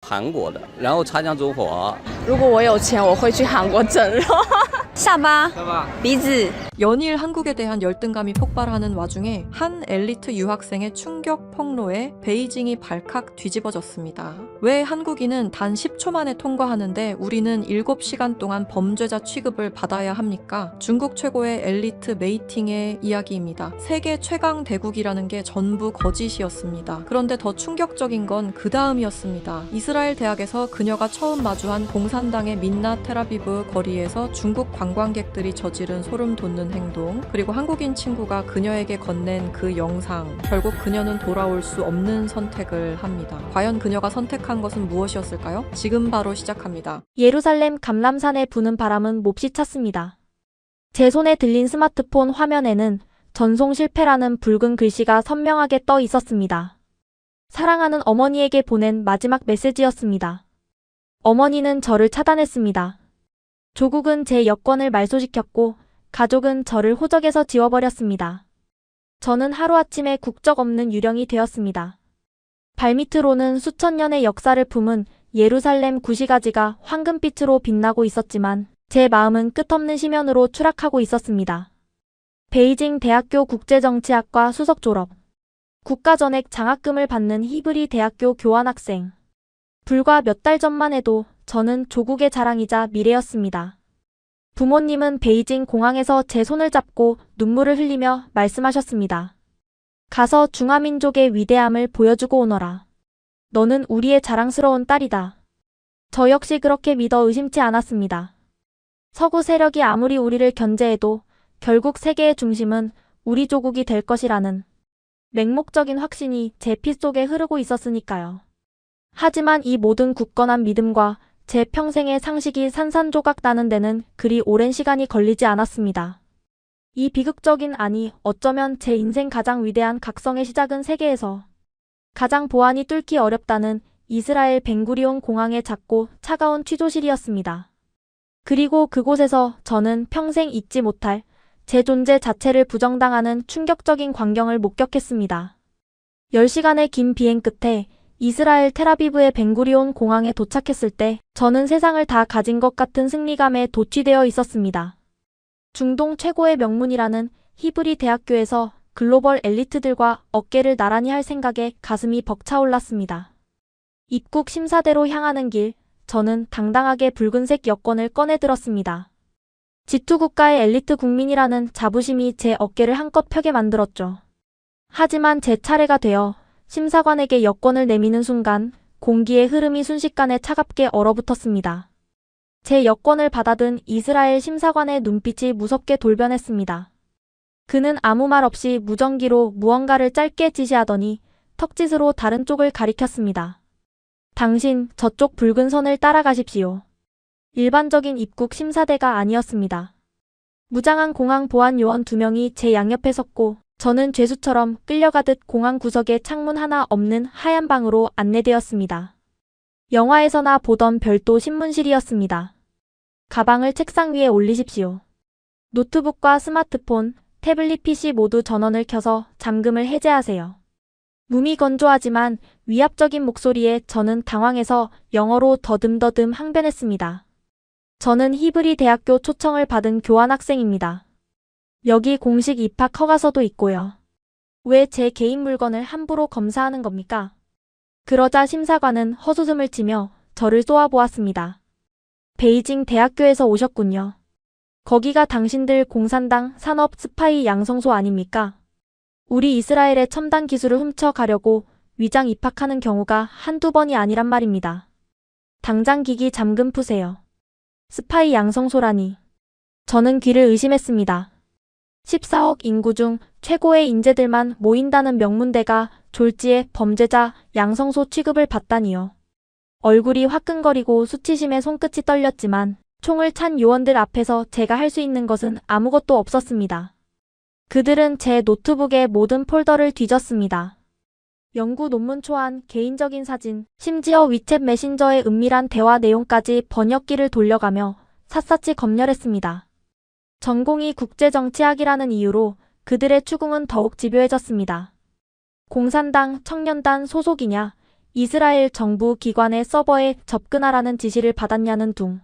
韩国的，然后擦枪走火。如果我有钱，我会去韩国整容。下巴, 비즈. 연일 한국에 대한 열등감이 폭발하는 와중에 한 엘리트 유학생의 충격 폭로에 베이징이 발칵 뒤집어졌습니다. 왜 한국인은 단 10초 만에 통과하는데 우리는 7시간 동안 범죄자 취급을 받아야 합니까? 중국 최고의 엘리트 메이팅의 이야기입니다. 세계 최강 대국이라는 게 전부 거짓이었습니다. 그런데 더 충격적인 건 그 다음이었습니다. 이스라엘 대학에서 그녀가 처음 마주한 공산당의 민나 텔아비브 거리에서 중국 관광객들이 저지른 소름 돋는 행동, 그리고 한국인 친구가 그녀에게 건넨 그 영상. 결국 그녀는 돌아올 수 없는 선택을 합니다. 과연 그녀가 선택한 것은 무엇이었을까요? 지금 바로 시작합니다. 예루살렘 감람산에 부는 바람은 몹시 찼습니다. 제 손에 들린 스마트폰 화면에는 전송 실패라는 붉은 글씨가 선명하게 떠 있었습니다. 사랑하는 어머니에게 보낸 마지막 메시지였습니다. 어머니는 저를 차단했습니다. 조국은 제 여권을 말소시켰고 가족은 저를 호적에서 지워버렸습니다. 저는 하루아침에 국적 없는 유령이 되었습니다. 발밑으로는 수천 년의 역사를 품은 예루살렘 구시가지가 황금빛으로 빛나고 있었지만 제 마음은 끝없는 심연으로 추락하고 있었습니다. 베이징 대학교 국제정치학과 수석 졸업, 국가전액 장학금을 받는 히브리 대학교 교환학생. 불과 몇 달 전만 해도 저는 조국의 자랑이자 미래였습니다. 부모님은 베이징 공항에서 제 손을 잡고 눈물을 흘리며 말씀하셨습니다. 가서 중화민족의 위대함을 보여주고 오너라. 너는 우리의 자랑스러운 딸이다. 저 역시 그렇게 믿어 의심치 않았습니다. 서구 세력이 아무리 우리를 견제해도 결국 세계의 중심은 우리 조국이 될 것이라는 맹목적인 확신이 제 피 속에 흐르고 있었으니까요. 하지만 이 모든 굳건한 믿음과 제 평생의 상식이 산산조각 나는 데는 그리 오랜 시간이 걸리지 않았습니다. 이 비극적인, 아니 어쩌면 제 인생 가장 위대한 각성의 시작은 세계에서 가장 보안이 뚫기 어렵다는 이스라엘 벤구리온 공항의 작고 차가운 취조실이었습니다. 그리고 그곳에서 저는 평생 잊지 못할 제 존재 자체를 부정당하는 충격적인 광경을 목격했습니다. 10시간의 긴 비행 끝에 이스라엘 텔아비브의 벤구리온 공항에 도착했을 때 저는 세상을 다 가진 것 같은 승리감에 도취되어 있었습니다. 중동 최고의 명문이라는 히브리 대학교에서 글로벌 엘리트들과 어깨를 나란히 할 생각에 가슴이 벅차올랐습니다. 입국 심사대로 향하는 길, 저는 당당하게 붉은색 여권을 꺼내들었습니다. G2 국가의 엘리트 국민이라는 자부심이 제 어깨를 한껏 펴게 만들었죠. 하지만 제 차례가 되어 심사관에게 여권을 내미는 순간 공기의 흐름이 순식간에 차갑게 얼어붙었습니다. 제 여권을 받아든 이스라엘 심사관의 눈빛이 무섭게 돌변했습니다. 그는 아무 말 없이 무전기로 무언가를 짧게 지시하더니 턱짓으로 다른 쪽을 가리켰습니다. 당신, 저쪽 붉은 선을 따라가십시오. 일반적인 입국 심사대가 아니었습니다. 무장한 공항 보안 요원 2명이 제 양옆에 섰고 저는 죄수처럼 끌려가듯 공항 구석에 창문 하나 없는 하얀 방으로 안내되었습니다. 영화에서나 보던 별도 신문실이었습니다. 가방을 책상 위에 올리십시오. 노트북과 스마트폰, 태블릿 PC 모두 전원을 켜서 잠금을 해제하세요. 몸이 건조하지만 위압적인 목소리에 저는 당황해서 영어로 더듬더듬 항변했습니다. 저는 히브리 대학교 초청을 받은 교환학생입니다. 여기 공식 입학 허가서도 있고요. 왜 제 개인 물건을 함부로 검사하는 겁니까? 그러자 심사관은 헛웃음을 치며 저를 쏘아보았습니다. 베이징 대학교에서 오셨군요. 거기가 당신들 공산당 산업 스파이 양성소 아닙니까? 우리 이스라엘의 첨단 기술을 훔쳐가려고 위장 입학하는 경우가 한두 번이 아니란 말입니다. 당장 기기 잠금 푸세요. 스파이 양성소라니. 저는 귀를 의심했습니다. 14억 인구 중 최고의 인재들만 모인다는 명문대가 졸지에 범죄자 양성소 취급을 받다니요. 얼굴이 화끈거리고 수치심에 손끝이 떨렸지만 총을 찬 요원들 앞에서 제가 할 수 있는 것은 아무것도 없었습니다. 그들은 제 노트북의 모든 폴더를 뒤졌습니다. 연구 논문 초안, 개인적인 사진, 심지어 위챗 메신저의 은밀한 대화 내용까지 번역기를 돌려가며 샅샅이 검열했습니다. 전공이 국제정치학이라는 이유로 그들의 추궁은 더욱 집요해졌습니다. 공산당, 청년단 소속이냐, 이스라엘 정부 기관의 서버에 접근하라는 지시를 받았냐는 둥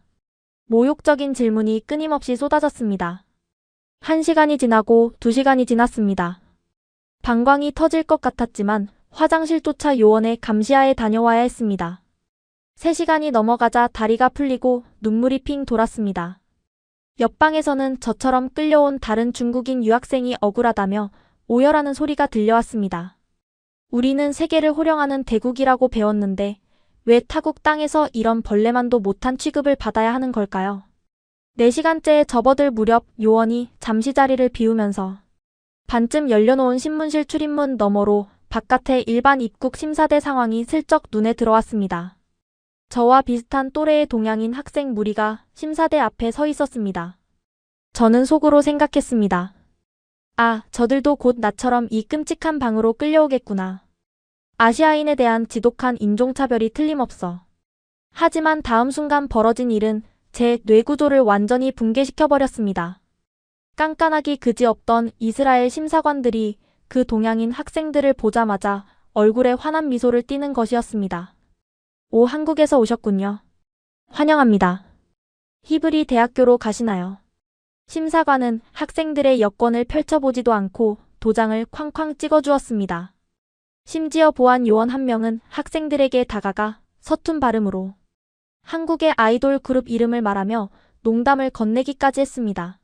모욕적인 질문이 끊임없이 쏟아졌습니다. 1시간이 지나고 2시간이 지났습니다. 방광이 터질 것 같았지만 화장실조차 요원의 감시하에 다녀와야 했습니다. 3시간이 넘어가자 다리가 풀리고 눈물이 핑 돌았습니다. 옆방에서는 저처럼 끌려온 다른 중국인 유학생이 억울하다며 오열하는 소리가 들려왔습니다. 우리는 세계를 호령하는 대국이라고 배웠는데 왜 타국 땅에서 이런 벌레만도 못한 취급을 받아야 하는 걸까요? 4시간째에 접어들 무렵 요원이 잠시 자리를 비우면서 반쯤 열려놓은 신문실 출입문 너머로 바깥의 일반 입국 심사대 상황이 슬쩍 눈에 들어왔습니다. 저와 비슷한 또래의 동양인 학생 무리가 심사대 앞에 서 있었습니다. 저는 속으로 생각했습니다. 아, 저들도 곧 나처럼 이 끔찍한 방으로 끌려오겠구나. 아시아인에 대한 지독한 인종차별이 틀림없어. 하지만 다음 순간 벌어진 일은 제 뇌구조를 완전히 붕괴시켜버렸습니다. 깐깐하기 그지없던 이스라엘 심사관들이 그 동양인 학생들을 보자마자 얼굴에 환한 미소를 띠는 것이었습니다. 오, 한국에서 오셨군요. 환영합니다. 히브리 대학교로 가시나요? 심사관은 학생들의 여권을 펼쳐보지도 않고 도장을 쾅쾅 찍어주었습니다. 심지어 보안 요원 한 명은 학생들에게 다가가 서툰 발음으로 한국의 아이돌 그룹 이름을 말하며 농담을 건네기까지 했습니다.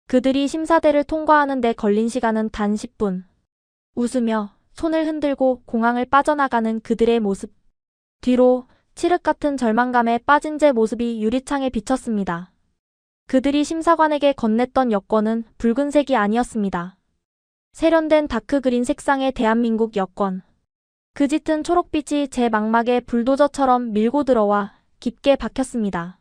그들이 심사대를 통과하는 데 걸린 시간은 단 10분. 웃으며 손을 흔들고 공항을 빠져나가는 그들의 모습. 뒤로 칠흑 같은 절망감에 빠진 제 모습이 유리창에 비쳤습니다. 그들이 심사관에게 건넸던 여권은 붉은색이 아니었습니다. 세련된 다크그린 색상의 대한민국 여권. 그 짙은 초록빛이 제 망막에 불도저처럼 밀고 들어와 깊게 박혔습니다.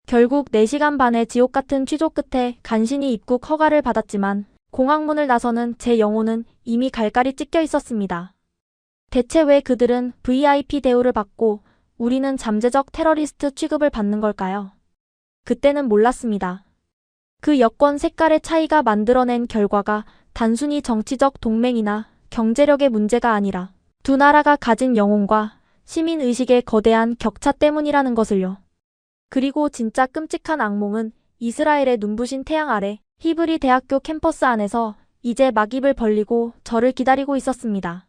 결국 4시간 반의 지옥 같은 취조 끝에 간신히 입국 허가를 받았지만 공항문을 나서는 제 영혼은 이미 갈갈이 찢겨 있었습니다. 대체 왜 그들은 VIP 대우를 받고 우리는 잠재적 테러리스트 취급을 받는 걸까요? 그때는 몰랐습니다. 그 여권 색깔의 차이가 만들어낸 결과가 단순히 정치적 동맹이나 경제력의 문제가 아니라 두 나라가 가진 영혼과 시민의식의 거대한 격차 때문이라는 것을요. 그리고 진짜 끔찍한 악몽은 이스라엘의 눈부신 태양 아래 히브리 대학교 캠퍼스 안에서 이제 막 입을 벌리고 저를 기다리고 있었습니다.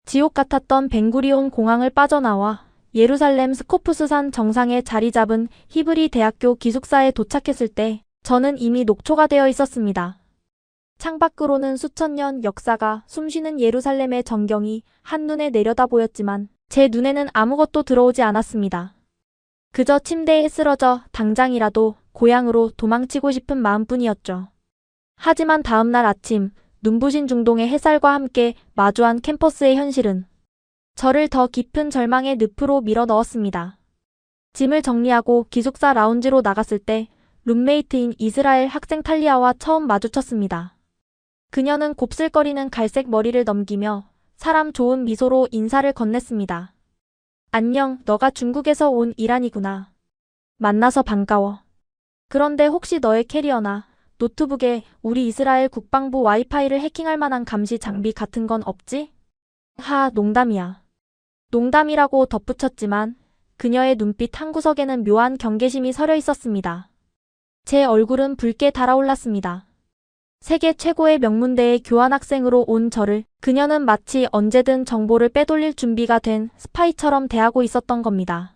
지옥 같았던 벤구리온 공항을 빠져나와 예루살렘 스코프스산 정상에 자리 잡은 히브리 대학교 기숙사에 도착했을 때 저는 이미 녹초가 되어 있었습니다. 창밖으로는 수천 년 역사가 숨쉬는 예루살렘의 전경이 한눈에 내려다 보였지만 제 눈에는 아무것도 들어오지 않았습니다. 그저 침대에 쓰러져 당장이라도 고향으로 도망치고 싶은 마음뿐이었죠. 하지만 다음날 아침 눈부신 중동의 햇살과 함께 마주한 캠퍼스의 현실은 저를 더 깊은 절망의 늪으로 밀어 넣었습니다. 짐을 정리하고 기숙사 라운지로 나갔을 때 룸메이트인 이스라엘 학생 탈리아와 처음 마주쳤습니다. 그녀는 곱슬거리는 갈색 머리를 넘기며 사람 좋은 미소로 인사를 건넸습니다. 안녕, 너가 중국에서 온 이란이구나. 만나서 반가워. 그런데 혹시 너의 캐리어나 노트북에 우리 이스라엘 국방부 와이파이를 해킹할 만한 감시 장비 같은 건 없지? 하, 농담이야. 농담이라고 덧붙였지만 그녀의 눈빛 한 구석에는 묘한 경계심이 서려 있었습니다. 제 얼굴은 붉게 달아올랐습니다. 세계 최고의 명문대의 교환학생으로 온 저를 그녀는 마치 언제든 정보를 빼돌릴 준비가 된 스파이처럼 대하고 있었던 겁니다.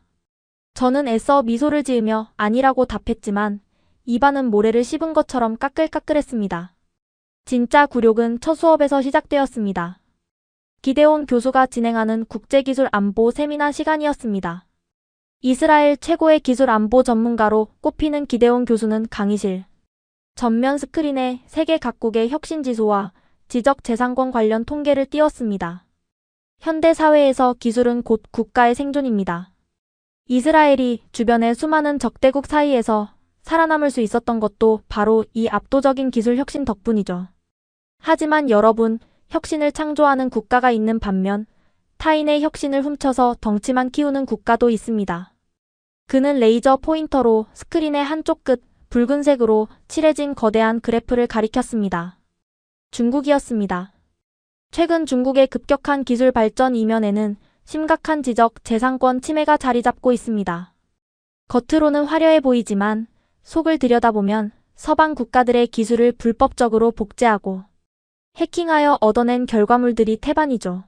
저는 애써 미소를 지으며 아니라고 답했지만 입안은 모래를 씹은 것처럼 까끌까끌했습니다. 진짜 굴욕은 첫 수업에서 시작되었습니다. 기데온 교수가 진행하는 국제기술 안보 세미나 시간이었습니다. 이스라엘 최고의 기술 안보 전문가로 꼽히는 기데온 교수는 강의실 전면 스크린에 세계 각국의 혁신 지수와 지적재산권 관련 통계를 띄웠습니다. 현대 사회에서 기술은 곧 국가의 생존입니다. 이스라엘이 주변의 수많은 적대국 사이에서 살아남을 수 있었던 것도 바로 이 압도적인 기술 혁신 덕분이죠. 하지만 여러분, 혁신을 창조하는 국가가 있는 반면 타인의 혁신을 훔쳐서 덩치만 키우는 국가도 있습니다. 그는 레이저 포인터로 스크린의 한쪽 끝 붉은색으로 칠해진 거대한 그래프를 가리켰습니다. 중국이었습니다. 최근 중국의 급격한 기술 발전 이면에는 심각한 지적, 재산권 침해가 자리 잡고 있습니다. 겉으로는 화려해 보이지만 속을 들여다보면 서방 국가들의 기술을 불법적으로 복제하고 해킹하여 얻어낸 결과물들이 태반이죠.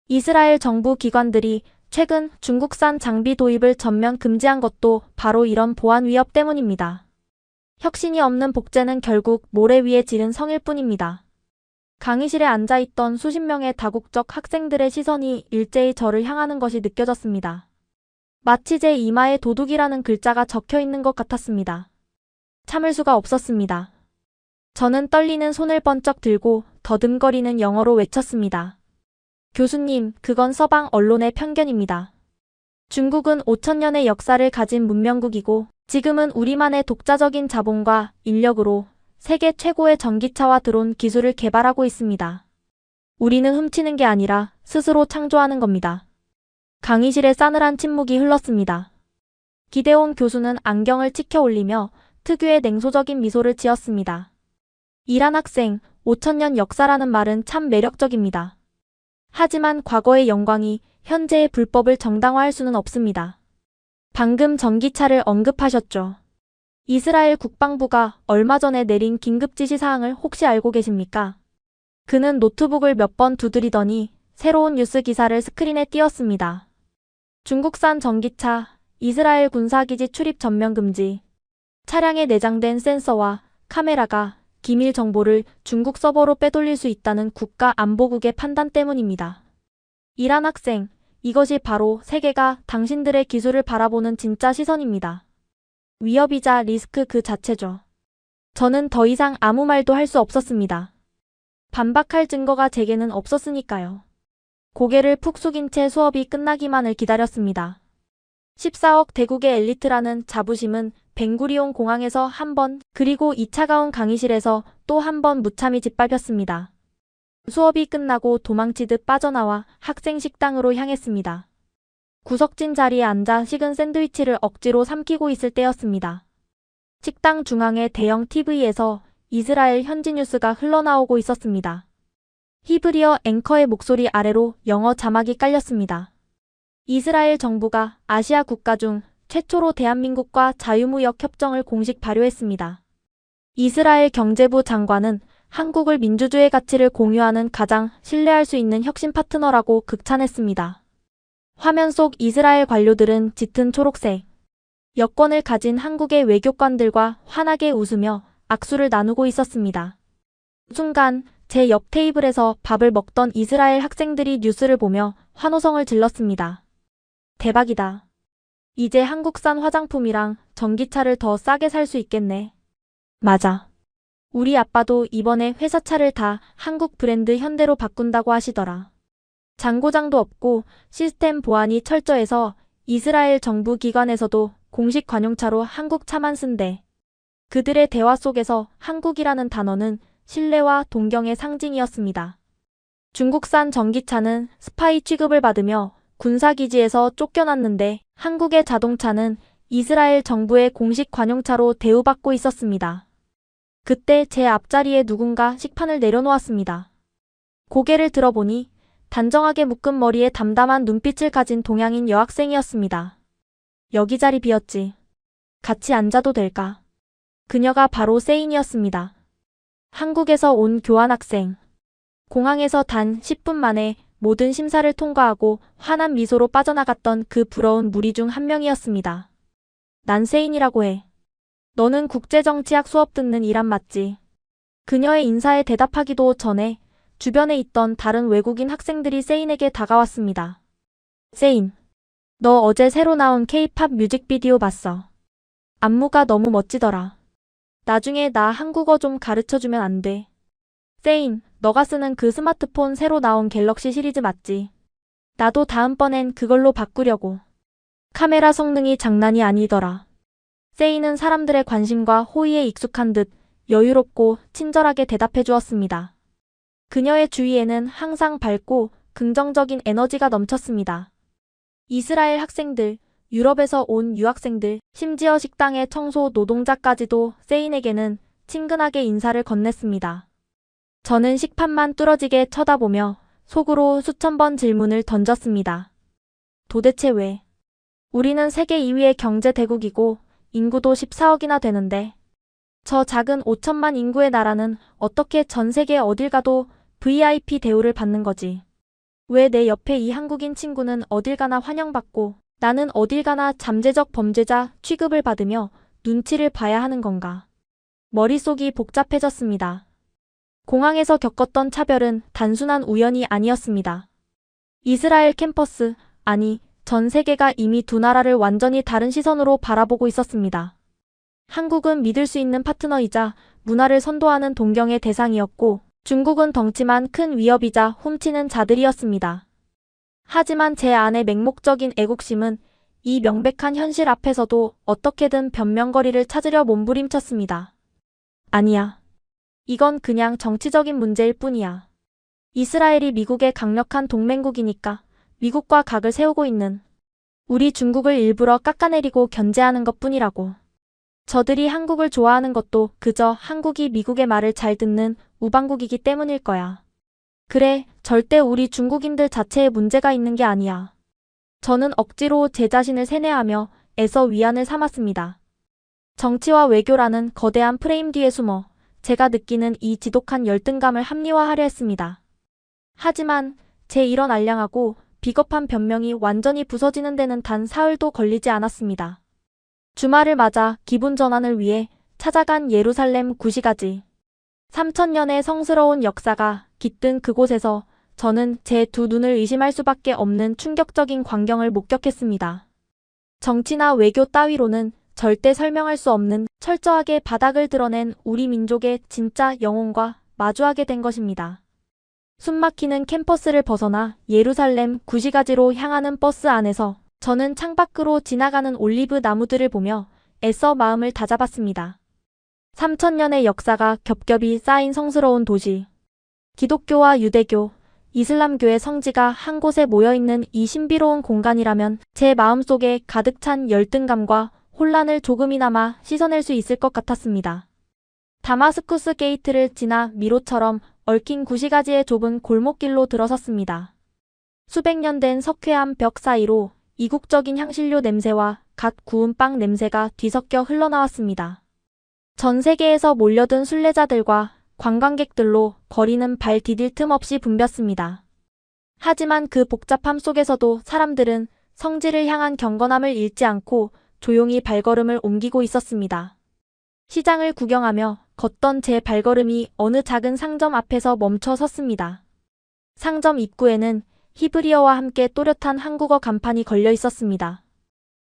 이스라엘 정부 기관들이 최근 중국산 장비 도입을 전면 금지한 것도 바로 이런 보안 위협 때문입니다. 혁신이 없는 복제는 결국 모래 위에 지른 성일 뿐입니다. 강의실에 앉아있던 수십 명의 다국적 학생들의 시선이 일제히 저를 향하는 것이 느껴졌습니다. 마치 제 이마에 도둑이라는 글자가 적혀 있는 것 같았습니다. 참을 수가 없었습니다. 저는 떨리는 손을 번쩍 들고 더듬거리는 영어로 외쳤습니다. 교수님, 그건 서방 언론의 편견입니다. 중국은 5,000년의 역사를 가진 문명국이고 지금은 우리만의 독자적인 자본과 인력으로 세계 최고의 전기차와 드론 기술을 개발하고 있습니다. 우리는 훔치는 게 아니라 스스로 창조하는 겁니다. 강의실에 싸늘한 침묵이 흘렀습니다. 기대온 교수는 안경을 치켜 올리며 특유의 냉소적인 미소를 지었습니다. 이란 학생, 5,000년 역사라는 말은 참 매력적입니다. 하지만 과거의 영광이 현재의 불법을 정당화할 수는 없습니다. 방금 전기차를 언급하셨죠. 이스라엘 국방부가 얼마 전에 내린 긴급 지시 사항을 혹시 알고 계십니까? 그는 노트북을 몇 번 두드리더니 새로운 뉴스 기사를 스크린에 띄웠습니다. 중국산 전기차, 이스라엘 군사기지 출입 전면 금지. 차량에 내장된 센서와 카메라가 기밀 정보를 중국 서버로 빼돌릴 수 있다는 국가안보국의 판단 때문입니다. 이란 학생, 이것이 바로 세계가 당신들의 기술을 바라보는 진짜 시선입니다. 위협이자 리스크 그 자체죠. 저는 더 이상 아무 말도 할 수 없었습니다. 반박할 증거가 제게는 없었으니까요. 고개를 푹 숙인 채 수업이 끝나기만을 기다렸습니다. 14억 대국의 엘리트라는 자부심은 벵구리온 공항에서 한 번, 그리고 이 차가운 강의실에서 또 한 번 무참히 짓밟혔습니다. 수업이 끝나고 도망치듯 빠져나와 학생 식당으로 향했습니다. 구석진 자리에 앉아 식은 샌드위치를 억지로 삼키고 있을 때였습니다. 식당 중앙의 대형 TV에서 이스라엘 현지 뉴스가 흘러나오고 있었습니다. 히브리어 앵커의 목소리 아래로 영어 자막이 깔렸습니다. 이스라엘 정부가 아시아 국가 중 최초로 대한민국과 자유무역 협정을 공식 발효했습니다. 이스라엘 경제부 장관은 한국을 민주주의 가치를 공유하는 가장 신뢰할 수 있는 혁신 파트너라고 극찬했습니다. 화면 속 이스라엘 관료들은 짙은 초록색 여권을 가진 한국의 외교관들과 환하게 웃으며 악수를 나누고 있었습니다. 순간 제 옆 테이블에서 밥을 먹던 이스라엘 학생들이 뉴스를 보며 환호성을 질렀습니다. 대박이다. 이제 한국산 화장품이랑 전기차를 더 싸게 살 수 있겠네. 맞아. 우리 아빠도 이번에 회사 차를 다 한국 브랜드 현대로 바꾼다고 하시더라. 잔고장도 없고 시스템 보안이 철저해서 이스라엘 정부 기관에서도 공식 관용차로 한국 차만 쓴대. 그들의 대화 속에서 한국이라는 단어는 신뢰와 동경의 상징이었습니다. 중국산 전기차는 스파이 취급을 받으며 군사기지에서 쫓겨났는데 한국의 자동차는 이스라엘 정부의 공식 관용차로 대우받고 있었습니다. 그때 제 앞자리에 누군가 식판을 내려놓았습니다. 고개를 들어보니 단정하게 묶은 머리에 담담한 눈빛을 가진 동양인 여학생이었습니다. 여기 자리 비었지. 같이 앉아도 될까? 그녀가 바로 세인이었습니다. 한국에서 온 교환학생. 공항에서 단 10분 만에 모든 심사를 통과하고 환한 미소로 빠져나갔던 그 부러운 무리 중 한 명이었습니다. 난 세인이라고 해. 너는 국제정치학 수업 듣는 이란 맞지? 그녀의 인사에 대답하기도 전에 주변에 있던 다른 외국인 학생들이 세인에게 다가왔습니다. 세인, 너 어제 새로 나온 K-팝 뮤직비디오 봤어. 안무가 너무 멋지더라. 나중에 나 한국어 좀 가르쳐주면 안 돼? 세인, 너가 쓰는 그 스마트폰 새로 나온 갤럭시 시리즈 맞지? 나도 다음번엔 그걸로 바꾸려고. 카메라 성능이 장난이 아니더라. 세인은 사람들의 관심과 호의에 익숙한 듯 여유롭고 친절하게 대답해 주었습니다. 그녀의 주위에는 항상 밝고 긍정적인 에너지가 넘쳤습니다. 이스라엘 학생들, 유럽에서 온 유학생들, 심지어 식당의 청소 노동자까지도 세인에게는 친근하게 인사를 건넸습니다. 저는 식판만 뚫어지게 쳐다보며 속으로 수천 번 질문을 던졌습니다. 도대체 왜? 우리는 세계 2위의 경제 대국이고 인구도 14억이나 되는데 저 작은 5천만 인구의 나라는 어떻게 전 세계 어딜 가도 VIP 대우를 받는 거지? 왜 내 옆에 이 한국인 친구는 어딜 가나 환영받고 나는 어딜 가나 잠재적 범죄자 취급을 받으며 눈치를 봐야 하는 건가? 머릿속이 복잡해졌습니다. 공항에서 겪었던 차별은 단순한 우연이 아니었습니다. 이스라엘 캠퍼스, 아니, 전 세계가 이미 두 나라를 완전히 다른 시선으로 바라보고 있었습니다. 한국은 믿을 수 있는 파트너이자 문화를 선도하는 동경의 대상이었고 중국은 덩치만 큰 위협이자 훔치는 자들이었습니다. 하지만 제 안의 맹목적인 애국심은 이 명백한 현실 앞에서도 어떻게든 변명거리를 찾으려 몸부림쳤습니다. 아니야. 이건 그냥 정치적인 문제일 뿐이야. 이스라엘이 미국의 강력한 동맹국이니까 미국과 각을 세우고 있는 우리 중국을 일부러 깎아내리고 견제하는 것뿐이라고. 저들이 한국을 좋아하는 것도 그저 한국이 미국의 말을 잘 듣는 우방국이기 때문일 거야. 그래, 절대 우리 중국인들 자체에 문제가 있는 게 아니야. 저는 억지로 제 자신을 세뇌하며 애써 위안을 삼았습니다. 정치와 외교라는 거대한 프레임 뒤에 숨어 제가 느끼는 이 지독한 열등감을 합리화하려 했습니다. 하지만 제 이런 알량하고 비겁한 변명이 완전히 부서지는 데는 단 사흘도 걸리지 않았습니다. 주말을 맞아 기분 전환을 위해 찾아간 예루살렘 구시가지. 3000년의 성스러운 역사가 깃든 그곳에서 저는 제 두 눈을 의심할 수밖에 없는 충격적인 광경을 목격했습니다. 정치나 외교 따위로는 절대 설명할 수 없는 철저하게 바닥을 드러낸 우리 민족의 진짜 영혼과 마주하게 된 것입니다. 숨막히는 캠퍼스를 벗어나 예루살렘 구시가지로 향하는 버스 안에서 저는 창밖으로 지나가는 올리브 나무들을 보며 애써 마음을 다잡았습니다. 3000년의 역사가 겹겹이 쌓인 성스러운 도시. 기독교와 유대교, 이슬람교의 성지가 한 곳에 모여있는 이 신비로운 공간이라면 제 마음속에 가득 찬 열등감과 혼란을 조금이나마 씻어낼 수 있을 것 같았습니다. 다마스쿠스 게이트를 지나 미로처럼 얽힌 구시가지의 좁은 골목길로 들어섰습니다. 수백 년 된 석회암 벽 사이로 이국적인 향신료 냄새와 갓 구운 빵 냄새가 뒤섞여 흘러나왔습니다. 전 세계에서 몰려든 순례자들과 관광객들로 거리는 발 디딜 틈 없이 붐볐습니다. 하지만 그 복잡함 속에서도 사람들은 성지를 향한 경건함을 잃지 않고 조용히 발걸음을 옮기고 있었습니다. 시장을 구경하며 걷던 제 발걸음이 어느 작은 상점 앞에서 멈춰 섰습니다. 상점 입구에는 히브리어와 함께 또렷한 한국어 간판이 걸려 있었습니다.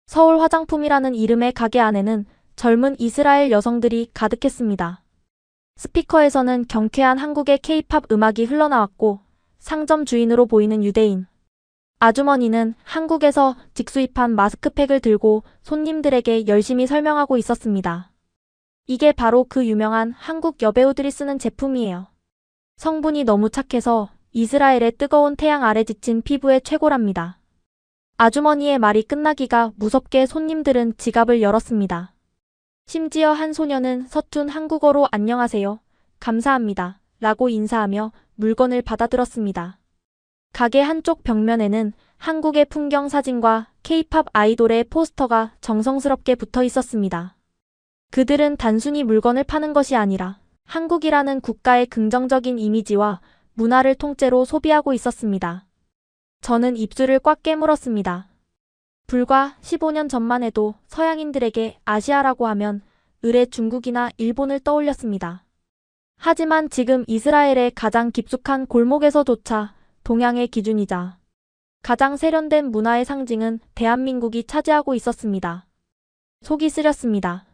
서울 화장품이라는 이름의 가게 안에는 젊은 이스라엘 여성들이 가득했습니다. 스피커에서는 경쾌한 한국의 K-팝 음악이 흘러나왔고 상점 주인으로 보이는 유대인 아주머니는 한국에서 직수입한 마스크팩을 들고 손님들에게 열심히 설명하고 있었습니다. 이게 바로 그 유명한 한국 여배우들이 쓰는 제품이에요. 성분이 너무 착해서 이스라엘의 뜨거운 태양 아래 지친 피부에 최고랍니다. 아주머니의 말이 끝나기가 무섭게 손님들은 지갑을 열었습니다. 심지어 한 소녀는 서툰 한국어로 안녕하세요, 감사합니다 라고 인사하며 물건을 받아들었습니다. 가게 한쪽 벽면에는 한국의 풍경 사진과 K-팝 아이돌의 포스터가 정성스럽게 붙어 있었습니다. 그들은 단순히 물건을 파는 것이 아니라 한국이라는 국가의 긍정적인 이미지와 문화를 통째로 소비하고 있었습니다. 저는 입술을 꽉 깨물었습니다. 불과 15년 전만 해도 서양인들에게 아시아라고 하면 을의 중국이나 일본을 떠올렸습니다. 하지만 지금 이스라엘의 가장 깊숙한 골목에서조차 동양의 기준이자 가장 세련된 문화의 상징은 대한민국이 차지하고 있었습니다. 속이 쓰렸습니다.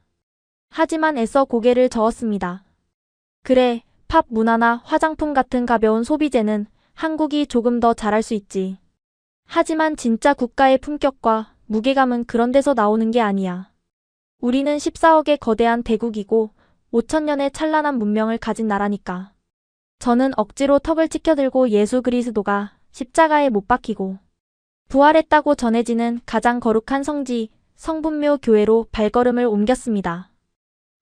하지만 애써 고개를 저었습니다. 그래, 팝 문화나 화장품 같은 가벼운 소비재는 한국이 조금 더 잘할 수 있지. 하지만 진짜 국가의 품격과 무게감은 그런 데서 나오는 게 아니야. 우리는 14억의 거대한 대국이고 5000년의 찬란한 문명을 가진 나라니까. 저는 억지로 턱을 치켜들고 예수 그리스도가 십자가에 못 박히고 부활했다고 전해지는 가장 거룩한 성지, 성분묘 교회로 발걸음을 옮겼습니다.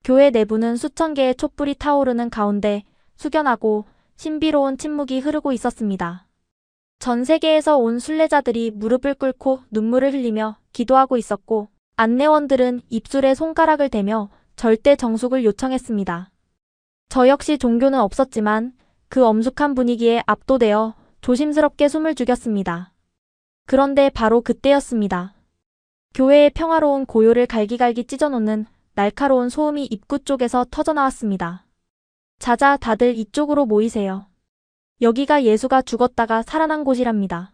교회 내부는 수천 개의 촛불이 타오르는 가운데 숙연하고 신비로운 침묵이 흐르고 있었습니다. 전 세계에서 온 순례자들이 무릎을 꿇고 눈물을 흘리며 기도하고 있었고, 안내원들은 입술에 손가락을 대며 절대 정숙을 요청했습니다. 저 역시 종교는 없었지만 그 엄숙한 분위기에 압도되어 조심스럽게 숨을 죽였습니다. 그런데 바로 그때였습니다. 교회의 평화로운 고요를 갈기갈기 찢어놓는 날카로운 소음이 입구 쪽에서 터져나왔습니다. 자자, 다들 이쪽으로 모이세요. 여기가 예수가 죽었다가 살아난 곳이랍니다.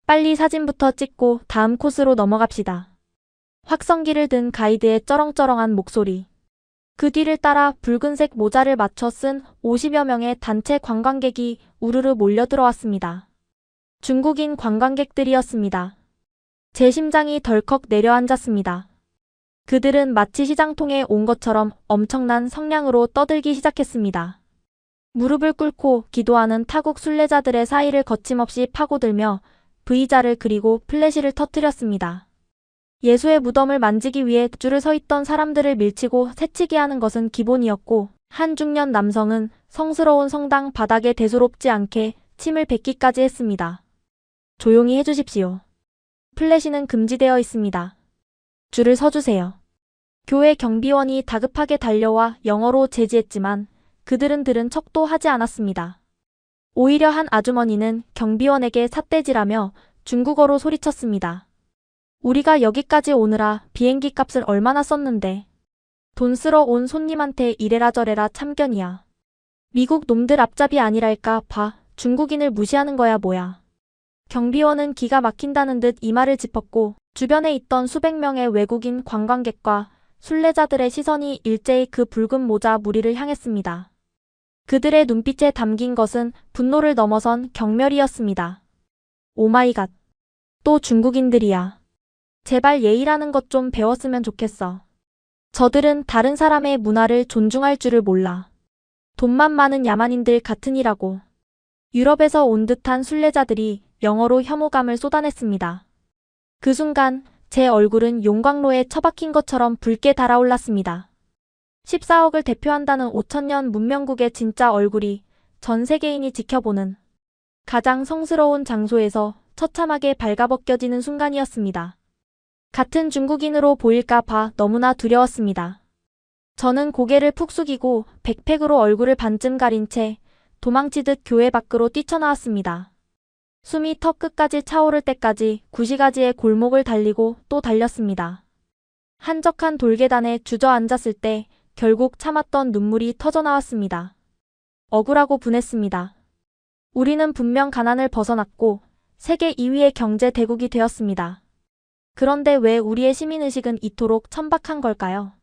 빨리 사진부터 찍고 다음 코스로 넘어갑시다. 확성기를 든 가이드의 쩌렁쩌렁한 목소리. 그 뒤를 따라 붉은색 모자를 맞춰 쓴 50여 명의 단체 관광객이 우르르 몰려들어왔습니다. 중국인 관광객들이었습니다. 제 심장이 덜컥 내려앉았습니다. 그들은 마치 시장통에 온 것처럼 엄청난 성량으로 떠들기 시작했습니다. 무릎을 꿇고 기도하는 타국 순례자들의 사이를 거침없이 파고들며 V자를 그리고 플래시를 터뜨렸습니다. 예수의 무덤을 만지기 위해 줄을 서 있던 사람들을 밀치고 새치기 하는 것은 기본이었고, 한 중년 남성은 성스러운 성당 바닥에 대수롭지 않게 침을 뱉기까지 했습니다. 조용히 해주십시오. 플래시는 금지되어 있습니다. 줄을 서주세요. 교회 경비원이 다급하게 달려와 영어로 제지했지만 그들은 들은 척도 하지 않았습니다. 오히려 한 아주머니는 경비원에게 삿대질하며 중국어로 소리쳤습니다. 우리가 여기까지 오느라 비행기 값을 얼마나 썼는데. 돈 쓰러 온 손님한테 이래라 저래라 참견이야. 미국 놈들 앞잡이 아니랄까 봐 중국인을 무시하는 거야 뭐야. 경비원은 기가 막힌다는 듯 이마를 짚었고 주변에 있던 수백 명의 외국인 관광객과 순례자들의 시선이 일제히 그 붉은 모자 무리를 향했습니다. 그들의 눈빛에 담긴 것은 분노를 넘어선 경멸이었습니다. 오마이갓. 또 중국인들이야. 제발 예의라는 것 좀 배웠으면 좋겠어. 저들은 다른 사람의 문화를 존중할 줄을 몰라. 돈만 많은 야만인들 같으니라고. 유럽에서 온 듯한 순례자들이 영어로 혐오감을 쏟아냈습니다. 그 순간 제 얼굴은 용광로에 처박힌 것처럼 붉게 달아올랐습니다. 14억을 대표한다는 5천년 문명국의 진짜 얼굴이 전 세계인이 지켜보는 가장 성스러운 장소에서 처참하게 발가벗겨지는 순간이었습니다. 같은 중국인으로 보일까 봐 너무나 두려웠습니다. 저는 고개를 푹 숙이고 백팩으로 얼굴을 반쯤 가린 채 도망치듯 교회 밖으로 뛰쳐나왔습니다. 숨이 턱 끝까지 차오를 때까지 구시가지의 골목을 달리고 또 달렸습니다. 한적한 돌계단에 주저앉았을 때 결국 참았던 눈물이 터져나왔습니다. 억울하고 분했습니다. 우리는 분명 가난을 벗어났고 세계 2위의 경제 대국이 되었습니다. 그런데 왜 우리의 시민의식은 이토록 천박한 걸까요?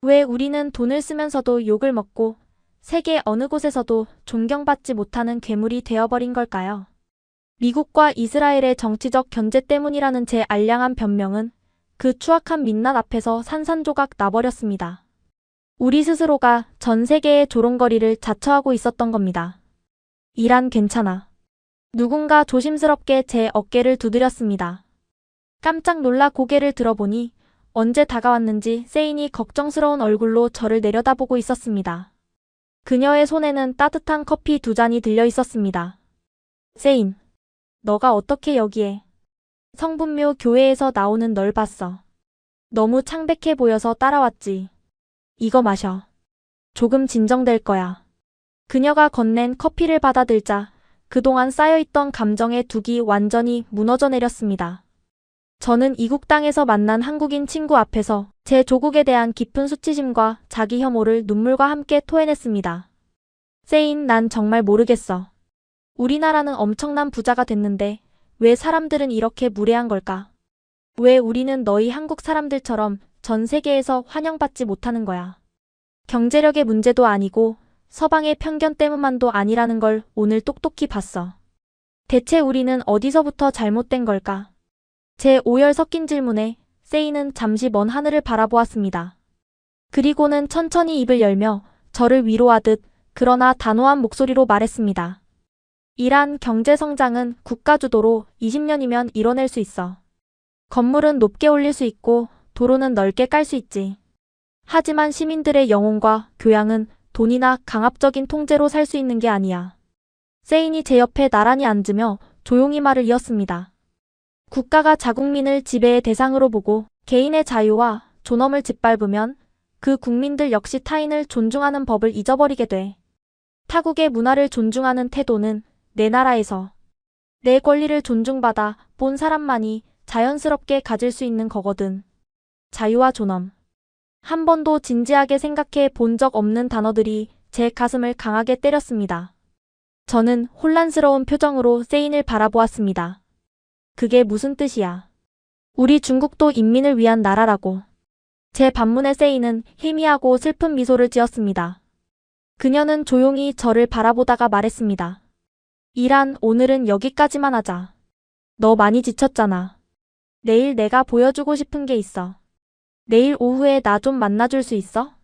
왜 우리는 돈을 쓰면서도 욕을 먹고 세계 어느 곳에서도 존경받지 못하는 괴물이 되어버린 걸까요? 미국과 이스라엘의 정치적 견제 때문이라는 제 알량한 변명은 그 추악한 민낯 앞에서 산산조각 나버렸습니다. 우리 스스로가 전 세계의 조롱거리를 자처하고 있었던 겁니다. 이란 괜찮아. 누군가 조심스럽게 제 어깨를 두드렸습니다. 깜짝 놀라 고개를 들어보니 언제 다가왔는지 세인이 걱정스러운 얼굴로 저를 내려다보고 있었습니다. 그녀의 손에는 따뜻한 커피 2잔이 들려 있었습니다. 세인, 너가 어떻게 여기에? 성분묘 교회에서 나오는 널 봤어. 너무 창백해 보여서 따라왔지. 이거 마셔. 조금 진정될 거야. 그녀가 건넨 커피를 받아들자 그동안 쌓여있던 감정의 둑이 완전히 무너져 내렸습니다. 저는 이국 땅에서 만난 한국인 친구 앞에서 제 조국에 대한 깊은 수치심과 자기 혐오를 눈물과 함께 토해냈습니다. 세인, 난 정말 모르겠어. 우리나라는 엄청난 부자가 됐는데 왜 사람들은 이렇게 무례한 걸까? 왜 우리는 너희 한국 사람들처럼 전 세계에서 환영받지 못하는 거야? 경제력의 문제도 아니고 서방의 편견 때문만도 아니라는 걸 오늘 똑똑히 봤어. 대체 우리는 어디서부터 잘못된 걸까? 제 오열 섞인 질문에 세이는 잠시 먼 하늘을 바라보았습니다. 그리고는 천천히 입을 열며 저를 위로하듯 그러나 단호한 목소리로 말했습니다. 이란 경제 성장은 국가 주도로 20년이면 이뤄낼 수 있어. 건물은 높게 올릴 수 있고 도로는 넓게 깔 수 있지. 하지만 시민들의 영혼과 교양은 돈이나 강압적인 통제로 살 수 있는 게 아니야. 세인이 제 옆에 나란히 앉으며 조용히 말을 이었습니다. 국가가 자국민을 지배의 대상으로 보고 개인의 자유와 존엄을 짓밟으면 그 국민들 역시 타인을 존중하는 법을 잊어버리게 돼. 타국의 문화를 존중하는 태도는 내 나라에서 내 권리를 존중받아 본 사람만이 자연스럽게 가질 수 있는 거거든. 자유와 존엄. 한 번도 진지하게 생각해 본 적 없는 단어들이 제 가슴을 강하게 때렸습니다. 저는 혼란스러운 표정으로 세인을 바라보았습니다. 그게 무슨 뜻이야? 우리 중국도 인민을 위한 나라라고. 제 반문에 세인은 희미하고 슬픈 미소를 지었습니다. 그녀는 조용히 저를 바라보다가 말했습니다. 이란, 오늘은 여기까지만 하자. 너 많이 지쳤잖아. 내일 내가 보여주고 싶은 게 있어. 내일 오후에 나 좀 만나줄 수 있어?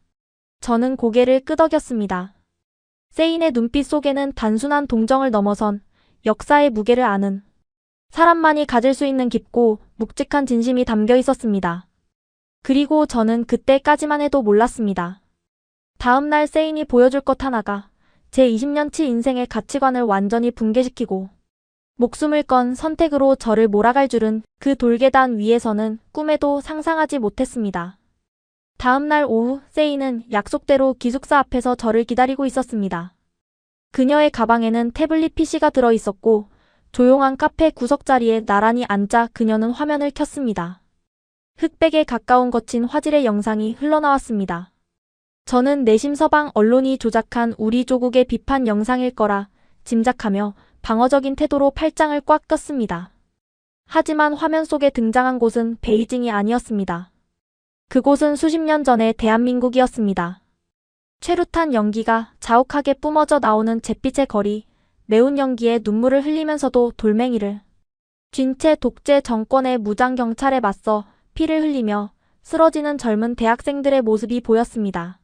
저는 고개를 끄덕였습니다. 세인의 눈빛 속에는 단순한 동정을 넘어선 역사의 무게를 아는 사람만이 가질 수 있는 깊고 묵직한 진심이 담겨 있었습니다. 그리고 저는 그때까지만 해도 몰랐습니다. 다음 날 세인이 보여줄 것 하나가 제 20년치 인생의 가치관을 완전히 붕괴시키고 목숨을 건 선택으로 저를 몰아갈 줄은 그 돌계단 위에서는 꿈에도 상상하지 못했습니다. 다음 날 오후 세인은 약속대로 기숙사 앞에서 저를 기다리고 있었습니다. 그녀의 가방에는 태블릿 PC가 들어있었고 조용한 카페 구석자리에 나란히 앉아 그녀는 화면을 켰습니다. 흑백에 가까운 거친 화질의 영상이 흘러나왔습니다. 저는 내심 서방 언론이 조작한 우리 조국의 비판 영상일 거라 짐작하며 방어적인 태도로 팔짱을 꽉 꼈습니다. 하지만 화면 속에 등장한 곳은 베이징이 아니었습니다. 그곳은 수십 년 전의 대한민국이었습니다. 최루탄 연기가 자욱하게 뿜어져 나오는 잿빛의 거리, 매운 연기에 눈물을 흘리면서도 돌멩이를 쥔 채 독재 정권의 무장 경찰에 맞서 피를 흘리며 쓰러지는 젊은 대학생들의 모습이 보였습니다.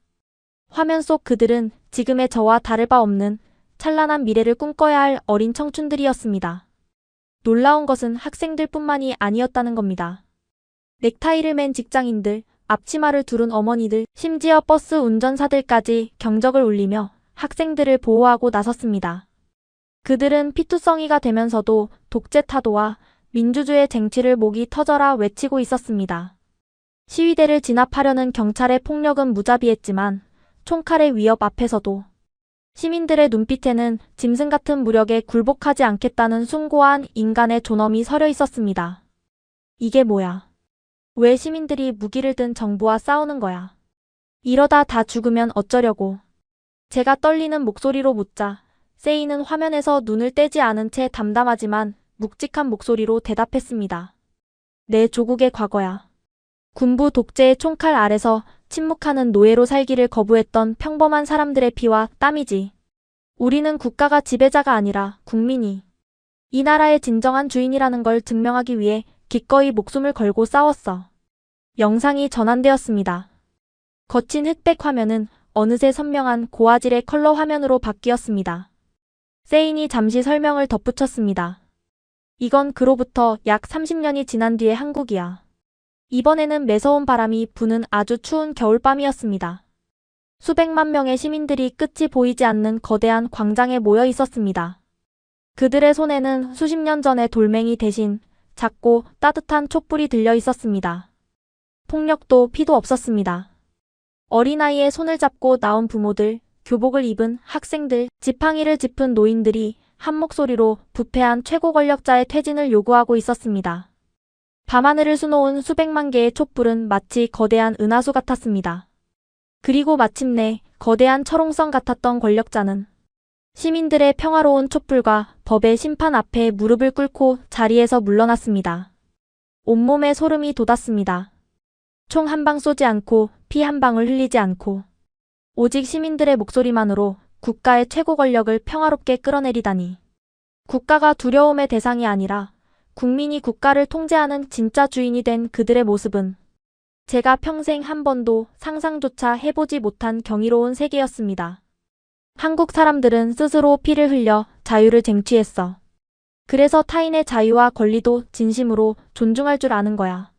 화면 속 그들은 지금의 저와 다를 바 없는 찬란한 미래를 꿈꿔야 할 어린 청춘들이었습니다. 놀라운 것은 학생들뿐만이 아니었다는 겁니다. 넥타이를 맨 직장인들, 앞치마를 두른 어머니들, 심지어 버스 운전사들까지 경적을 울리며 학생들을 보호하고 나섰습니다. 그들은 피투성이가 되면서도 독재 타도와 민주주의 쟁취를 목이 터져라 외치고 있었습니다. 시위대를 진압하려는 경찰의 폭력은 무자비했지만 총칼의 위협 앞에서도 시민들의 눈빛에는 짐승 같은 무력에 굴복하지 않겠다는 숭고한 인간의 존엄이 서려 있었습니다. 이게 뭐야? 왜 시민들이 무기를 든 정부와 싸우는 거야? 이러다 다 죽으면 어쩌려고? 제가 떨리는 목소리로 묻자 세이는 화면에서 눈을 떼지 않은 채 담담하지만 묵직한 목소리로 대답했습니다. 내 조국의 과거야. 군부 독재의 총칼 아래서 침묵하는 노예로 살기를 거부했던 평범한 사람들의 피와 땀이지. 우리는 국가가 지배자가 아니라 국민이 이 나라의 진정한 주인이라는 걸 증명하기 위해 기꺼이 목숨을 걸고 싸웠어. 영상이 전환되었습니다. 거친 흑백 화면은 어느새 선명한 고화질의 컬러 화면으로 바뀌었습니다. 세인이 잠시 설명을 덧붙였습니다. 이건 그로부터 약 30년이 지난 뒤의 한국이야. 이번에는 매서운 바람이 부는 아주 추운 겨울밤이었습니다. 수백만 명의 시민들이 끝이 보이지 않는 거대한 광장에 모여 있었습니다. 그들의 손에는 수십 년 전의 돌멩이 대신 작고 따뜻한 촛불이 들려 있었습니다. 폭력도 피도 없었습니다. 어린아이의 손을 잡고 나온 부모들, 교복을 입은 학생들, 지팡이를 짚은 노인들이 한 목소리로 부패한 최고 권력자의 퇴진을 요구하고 있었습니다. 밤하늘을 수놓은 수백만 개의 촛불은 마치 거대한 은하수 같았습니다. 그리고 마침내 거대한 철옹성 같았던 권력자는 시민들의 평화로운 촛불과 법의 심판 앞에 무릎을 꿇고 자리에서 물러났습니다. 온몸에 소름이 돋았습니다. 총 한 방 쏘지 않고 피 한 방울 흘리지 않고 오직 시민들의 목소리만으로 국가의 최고 권력을 평화롭게 끌어내리다니. 국가가 두려움의 대상이 아니라 국민이 국가를 통제하는 진짜 주인이 된 그들의 모습은 제가 평생 한 번도 상상조차 해보지 못한 경이로운 세계였습니다. 한국 사람들은 스스로 피를 흘려 자유를 쟁취했어. 그래서 타인의 자유와 권리도 진심으로 존중할 줄 아는 거야.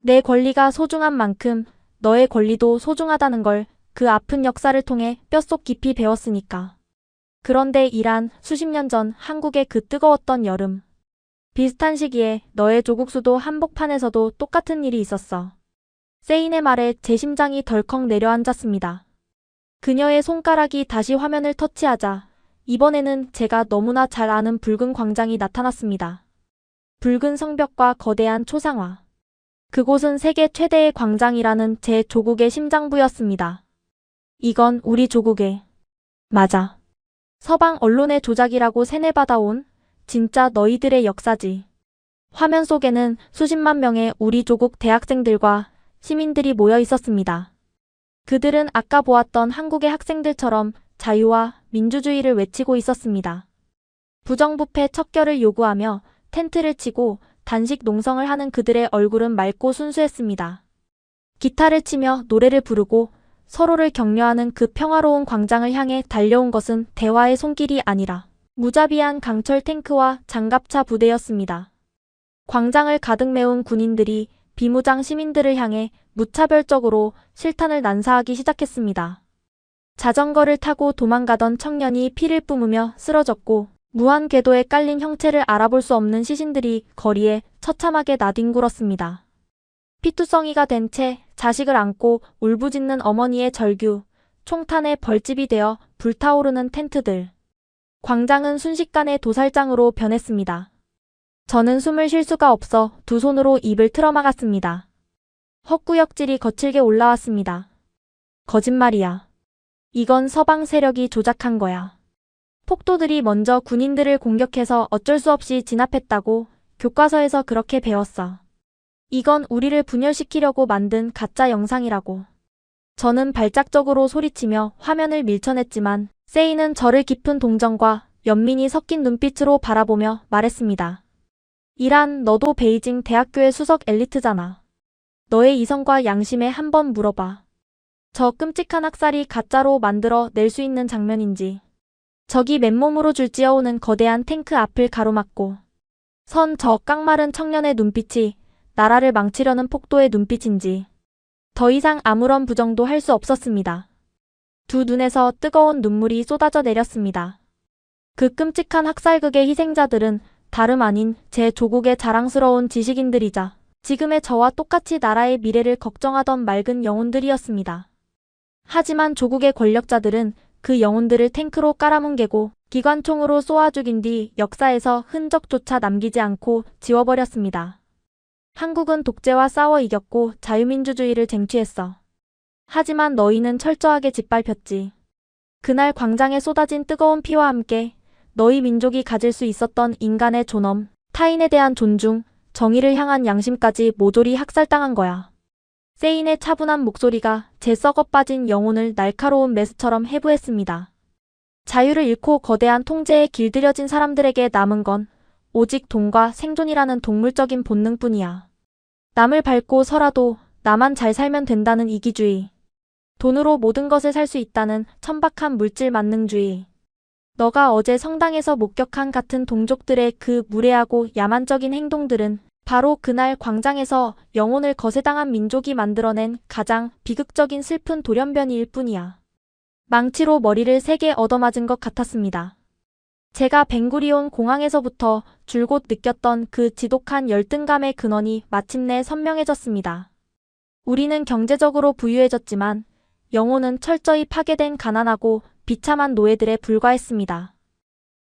내 권리가 소중한 만큼 너의 권리도 소중하다는 걸 그 아픈 역사를 통해 뼛속 깊이 배웠으니까. 그런데 이란 수십 년 전 한국의 그 뜨거웠던 여름. 비슷한 시기에 너의 조국 수도 한복판에서도 똑같은 일이 있었어. 세인의 말에 제 심장이 덜컥 내려앉았습니다. 그녀의 손가락이 다시 화면을 터치하자 이번에는 제가 너무나 잘 아는 붉은 광장이 나타났습니다. 붉은 성벽과 거대한 초상화. 그곳은 세계 최대의 광장이라는 제 조국의 심장부였습니다. 이건 우리 조국의 맞아. 서방 언론의 조작이라고 세뇌받아온 진짜 너희들의 역사지. 화면 속에는 수십만 명의 우리 조국 대학생들과 시민들이 모여 있었습니다. 그들은 아까 보았던 한국의 학생들처럼 자유와 민주주의를 외치고 있었습니다. 부정부패 척결을 요구하며 텐트를 치고 단식 농성을 하는 그들의 얼굴은 맑고 순수했습니다. 기타를 치며 노래를 부르고 서로를 격려하는 그 평화로운 광장을 향해 달려온 것은 대화의 손길이 아니라 무자비한 강철 탱크와 장갑차 부대였습니다. 광장을 가득 메운 군인들이 비무장 시민들을 향해 무차별적으로 실탄을 난사하기 시작했습니다. 자전거를 타고 도망가던 청년이 피를 뿜으며 쓰러졌고 무한 궤도에 깔린 형체를 알아볼 수 없는 시신들이 거리에 처참하게 나뒹굴었습니다. 피투성이가 된 채 자식을 안고 울부짖는 어머니의 절규, 총탄에 벌집이 되어 불타오르는 텐트들. 광장은 순식간에 도살장으로 변했습니다. 저는 숨을 쉴 수가 없어 두 손으로 입을 틀어막았습니다. 헛구역질이 거칠게 올라왔습니다. 거짓말이야. 이건 서방 세력이 조작한 거야. 폭도들이 먼저 군인들을 공격해서 어쩔 수 없이 진압했다고 교과서에서 그렇게 배웠어. 이건 우리를 분열시키려고 만든 가짜 영상이라고. 저는 발작적으로 소리치며 화면을 밀쳐냈지만 세이는 저를 깊은 동정과 연민이 섞인 눈빛으로 바라보며 말했습니다. 이란, 너도 베이징 대학교의 수석 엘리트잖아. 너의 이성과 양심에 한번 물어봐. 저 끔찍한 학살이 가짜로 만들어 낼 수 있는 장면인지. 적이 맨몸으로 줄지어오는 거대한 탱크 앞을 가로막고 선 저 깡마른 청년의 눈빛이 나라를 망치려는 폭도의 눈빛인지. 더 이상 아무런 부정도 할 수 없었습니다. 두 눈에서 뜨거운 눈물이 쏟아져 내렸습니다. 그 끔찍한 학살극의 희생자들은 다름 아닌 제 조국의 자랑스러운 지식인들이자 지금의 저와 똑같이 나라의 미래를 걱정하던 맑은 영혼들이었습니다. 하지만 조국의 권력자들은 그 영혼들을 탱크로 깔아뭉개고 기관총으로 쏘아 죽인 뒤 역사에서 흔적조차 남기지 않고 지워버렸습니다. 한국은 독재와 싸워 이겼고 자유민주주의를 쟁취했어. 하지만 너희는 철저하게 짓밟혔지. 그날 광장에 쏟아진 뜨거운 피와 함께 너희 민족이 가질 수 있었던 인간의 존엄, 타인에 대한 존중, 정의를 향한 양심까지 모조리 학살당한 거야. 세인의 차분한 목소리가 제 썩어빠진 영혼을 날카로운 메스처럼 해부했습니다. 자유를 잃고 거대한 통제에 길들여진 사람들에게 남은 건 오직 돈과 생존이라는 동물적인 본능뿐이야. 남을 밟고 서라도 나만 잘 살면 된다는 이기주의. 돈으로 모든 것을 살 수 있다는 천박한 물질 만능주의. 너가 어제 성당에서 목격한 같은 동족들의 그 무례하고 야만적인 행동들은 바로 그날 광장에서 영혼을 거세당한 민족이 만들어낸 가장 비극적인 슬픈 돌연변이일 뿐이야. 망치로 머리를 세게 얻어맞은 것 같았습니다. 제가 벵구리온 공항에서부터 줄곧 느꼈던 그 지독한 열등감의 근원이 마침내 선명해졌습니다. 우리는 경제적으로 부유해졌지만 영혼은 철저히 파괴된 가난하고 비참한 노예들에 불과했습니다.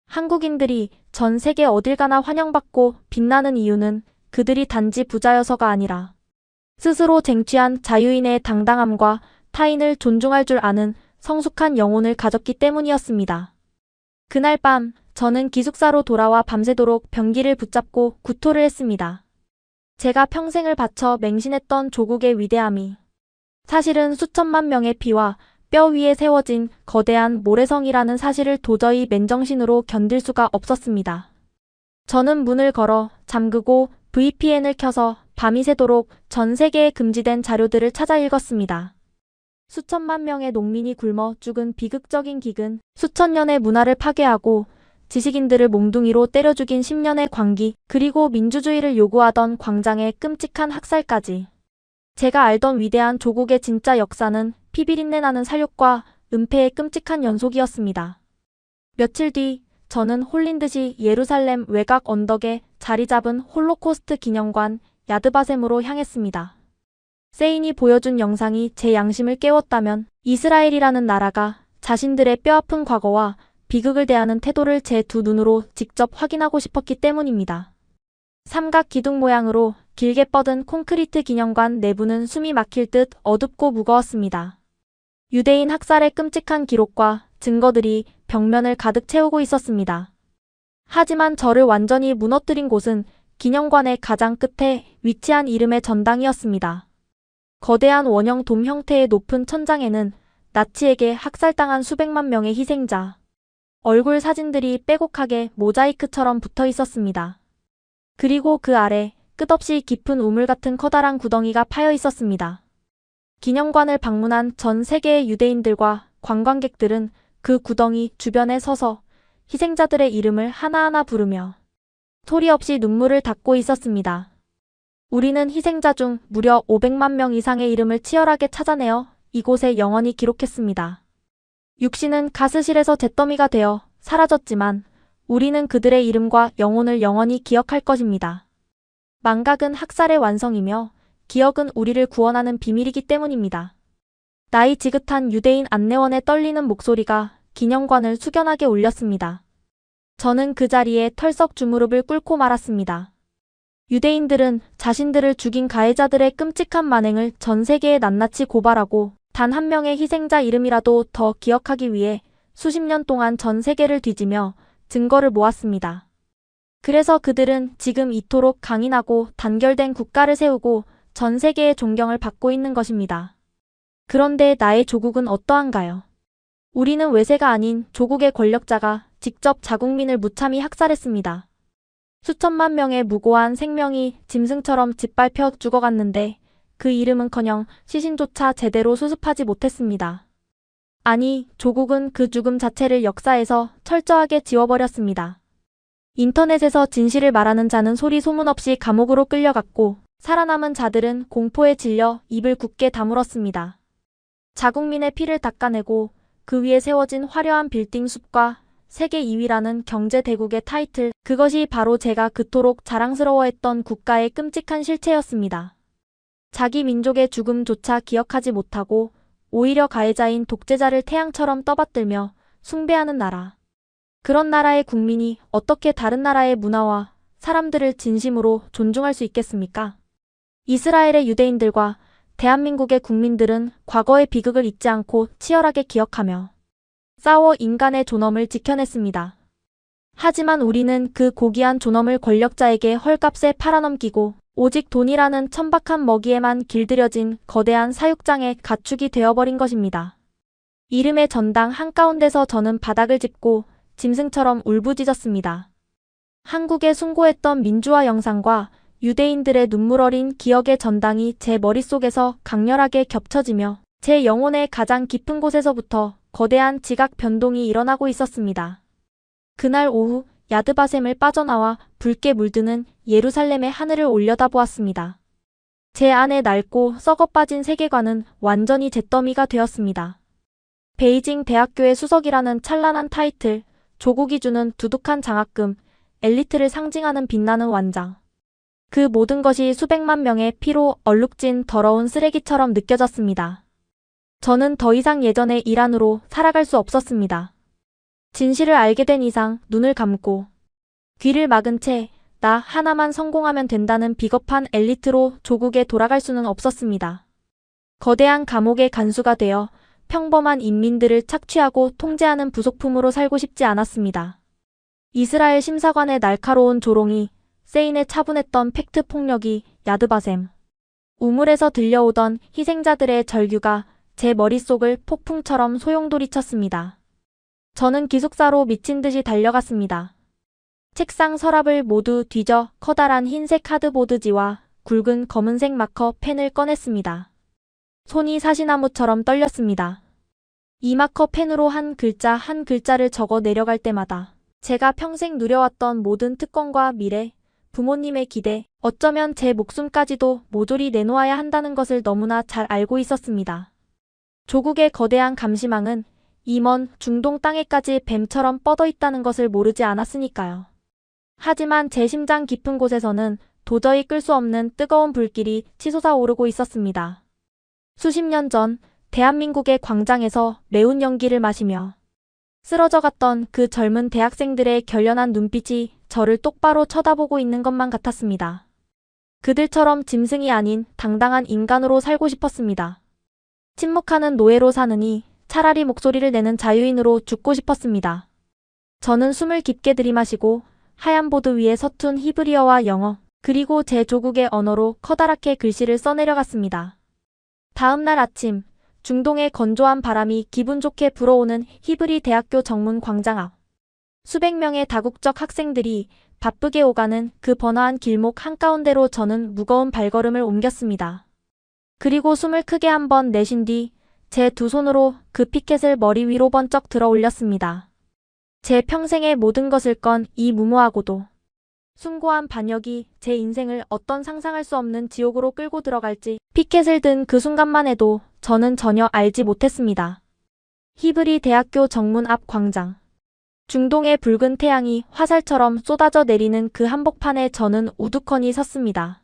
한국인들이 전 세계 어딜 가나 환영받고 빛나는 이유는 그들이 단지 부자여서가 아니라 스스로 쟁취한 자유인의 당당함과 타인을 존중할 줄 아는 성숙한 영혼을 가졌기 때문이었습니다. 그날 밤 저는 기숙사로 돌아와 밤새도록 변기를 붙잡고 구토를 했습니다. 제가 평생을 바쳐 맹신했던 조국의 위대함이 사실은 수천만 명의 피와 뼈 위에 세워진 거대한 모래성이라는 사실을 도저히 맨정신으로 견딜 수가 없었습니다. 저는 문을 걸어 잠그고 VPN을 켜서 밤이 새도록 전 세계에 금지된 자료들을 찾아 읽었습니다. 수천만 명의 농민이 굶어 죽은 비극적인 기근, 수천 년의 문화를 파괴하고 지식인들을 몽둥이로 때려 죽인 10년의 광기, 그리고 민주주의를 요구하던 광장의 끔찍한 학살까지. 제가 알던 위대한 조국의 진짜 역사는 피비린내 나는 살육과 은폐의 끔찍한 연속이었습니다. 며칠 뒤 저는 홀린 듯이 예루살렘 외곽 언덕에 자리 잡은 홀로코스트 기념관 야드바셈으로 향했습니다. 세인이 보여준 영상이 제 양심을 깨웠다면 이스라엘이라는 나라가 자신들의 뼈아픈 과거와 비극을 대하는 태도를 제 두 눈으로 직접 확인하고 싶었기 때문입니다. 삼각 기둥 모양으로 길게 뻗은 콘크리트 기념관 내부는 숨이 막힐 듯 어둡고 무거웠습니다. 유대인 학살의 끔찍한 기록과 증거들이 벽면을 가득 채우고 있었습니다. 하지만 저를 완전히 무너뜨린 곳은 기념관의 가장 끝에 위치한 이름의 전당이었습니다. 거대한 원형 돔 형태의 높은 천장에는 나치에게 학살당한 수백만 명의 희생자, 얼굴 사진들이 빼곡하게 모자이크처럼 붙어 있었습니다. 그리고 그 아래 끝없이 깊은 우물 같은 커다란 구덩이가 파여 있었습니다. 기념관을 방문한 전 세계의 유대인들과 관광객들은 그 구덩이 주변에 서서 희생자들의 이름을 하나하나 부르며 소리 없이 눈물을 닦고 있었습니다. 우리는 희생자 중 무려 500만 명 이상의 이름을 치열하게 찾아내어 이곳에 영원히 기록했습니다. 육신은 가스실에서 잿더미가 되어 사라졌지만 우리는 그들의 이름과 영혼을 영원히 기억할 것입니다. 망각은 학살의 완성이며 기억은 우리를 구원하는 비밀이기 때문입니다. 나이 지긋한 유대인 안내원의 떨리는 목소리가 기념관을 숙연하게 울렸습니다. 저는 그 자리에 털썩 주무릎을 꿇고 말았습니다. 유대인들은 자신들을 죽인 가해자들의 끔찍한 만행을 전 세계에 낱낱이 고발하고 단 한 명의 희생자 이름이라도 더 기억하기 위해 수십 년 동안 전 세계를 뒤지며 증거를 모았습니다. 그래서 그들은 지금 이토록 강인하고 단결된 국가를 세우고 전 세계의 존경을 받고 있는 것입니다. 그런데 나의 조국은 어떠한가요? 우리는 외세가 아닌 조국의 권력자가 직접 자국민을 무참히 학살했습니다. 수천만 명의 무고한 생명이 짐승처럼 짓밟혀 죽어갔는데 그 이름은커녕 시신조차 제대로 수습하지 못했습니다. 아니, 조국은 그 죽음 자체를 역사에서 철저하게 지워버렸습니다. 인터넷에서 진실을 말하는 자는 소리 소문 없이 감옥으로 끌려갔고 살아남은 자들은 공포에 질려 입을 굳게 다물었습니다. 자국민의 피를 닦아내고 그 위에 세워진 화려한 빌딩 숲과 세계 2위라는 경제 대국의 타이틀, 그것이 바로 제가 그토록 자랑스러워했던 국가의 끔찍한 실체였습니다. 자기 민족의 죽음조차 기억하지 못하고 오히려 가해자인 독재자를 태양처럼 떠받들며 숭배하는 나라. 그런 나라의 국민이 어떻게 다른 나라의 문화와 사람들을 진심으로 존중할 수 있겠습니까? 이스라엘의 유대인들과 대한민국의 국민들은 과거의 비극을 잊지 않고 치열하게 기억하며 싸워 인간의 존엄을 지켜냈습니다. 하지만 우리는 그 고귀한 존엄을 권력자에게 헐값에 팔아넘기고 오직 돈이라는 천박한 먹이에만 길들여진 거대한 사육장의 가축이 되어버린 것입니다. 이름의 전당 한가운데서 저는 바닥을 짚고 짐승처럼 울부짖었습니다. 한국에 숭고했던 민주화 영상과 유대인들의 눈물 어린 기억의 전당이 제 머릿속에서 강렬하게 겹쳐지며 제 영혼의 가장 깊은 곳에서부터 거대한 지각 변동이 일어나고 있었습니다. 그날 오후 야드바셈을 빠져나와 붉게 물드는 예루살렘의 하늘을 올려다보았습니다. 제 안에 낡고 썩어빠진 세계관은 완전히 잿더미가 되었습니다. 베이징 대학교의 수석이라는 찬란한 타이틀, 조국이 주는 두둑한 장학금, 엘리트를 상징하는 빛나는 완장. 그 모든 것이 수백만 명의 피로 얼룩진 더러운 쓰레기처럼 느껴졌습니다. 저는 더 이상 예전의 이란으로 살아갈 수 없었습니다. 진실을 알게 된 이상 눈을 감고 귀를 막은 채 나 하나만 성공하면 된다는 비겁한 엘리트로 조국에 돌아갈 수는 없었습니다. 거대한 감옥의 간수가 되어 평범한 인민들을 착취하고 통제하는 부속품으로 살고 싶지 않았습니다. 이스라엘 심사관의 날카로운 조롱이, 세인의 차분했던 팩트 폭력이, 야드바셈 우물에서 들려오던 희생자들의 절규가 제 머릿속을 폭풍처럼 소용돌이쳤습니다. 저는 기숙사로 미친 듯이 달려갔습니다. 책상 서랍을 모두 뒤져 커다란 흰색 하드보드지와 굵은 검은색 마커 펜을 꺼냈습니다. 손이 사시나무처럼 떨렸습니다. 이 마커 펜으로 한 글자 한 글자를 적어 내려갈 때마다 제가 평생 누려왔던 모든 특권과 미래, 부모님의 기대, 어쩌면 제 목숨까지도 모조리 내놓아야 한다는 것을 너무나 잘 알고 있었습니다. 조국의 거대한 감시망은 이 먼 중동 땅에까지 뱀처럼 뻗어 있다는 것을 모르지 않았으니까요. 하지만 제 심장 깊은 곳에서는 도저히 끌 수 없는 뜨거운 불길이 치솟아 오르고 있었습니다. 수십 년 전 대한민국의 광장에서 매운 연기를 마시며 쓰러져 갔던 그 젊은 대학생들의 결연한 눈빛이 저를 똑바로 쳐다보고 있는 것만 같았습니다. 그들처럼 짐승이 아닌 당당한 인간으로 살고 싶었습니다. 침묵하는 노예로 사느니 차라리 목소리를 내는 자유인으로 죽고 싶었습니다. 저는 숨을 깊게 들이마시고 하얀 보드 위에 서툰 히브리어와 영어, 그리고 제 조국의 언어로 커다랗게 글씨를 써내려갔습니다. 다음 날 아침, 중동의 건조한 바람이 기분 좋게 불어오는 히브리 대학교 정문 광장 앞. 수백 명의 다국적 학생들이 바쁘게 오가는 그 번화한 길목 한가운데로 저는 무거운 발걸음을 옮겼습니다. 그리고 숨을 크게 한번 내쉰 뒤 제 두 손으로 그 피켓을 머리 위로 번쩍 들어 올렸습니다. 제 평생의 모든 것을 건 이 무모하고도 숭고한 반역이 제 인생을 어떤 상상할 수 없는 지옥으로 끌고 들어갈지 피켓을 든 그 순간만 해도 저는 전혀 알지 못했습니다. 히브리 대학교 정문 앞 광장. 중동의 붉은 태양이 화살처럼 쏟아져 내리는 그 한복판에 저는 우두커니 섰습니다.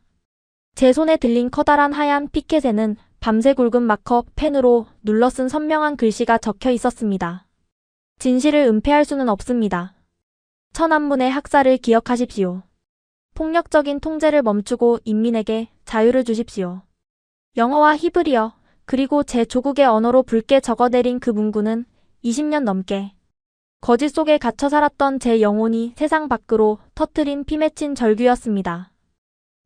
제 손에 들린 커다란 하얀 피켓에는 밤새 굵은 마커 펜으로 눌러쓴 선명한 글씨가 적혀 있었습니다. 진실을 은폐할 수는 없습니다. 천안문의 학살을 기억하십시오. 폭력적인 통제를 멈추고 인민에게 자유를 주십시오. 영어와 히브리어, 그리고 제 조국의 언어로 붉게 적어내린 그 문구는 20년 넘게 거짓 속에 갇혀 살았던 제 영혼이 세상 밖으로 터트린 피 맺힌 절규였습니다.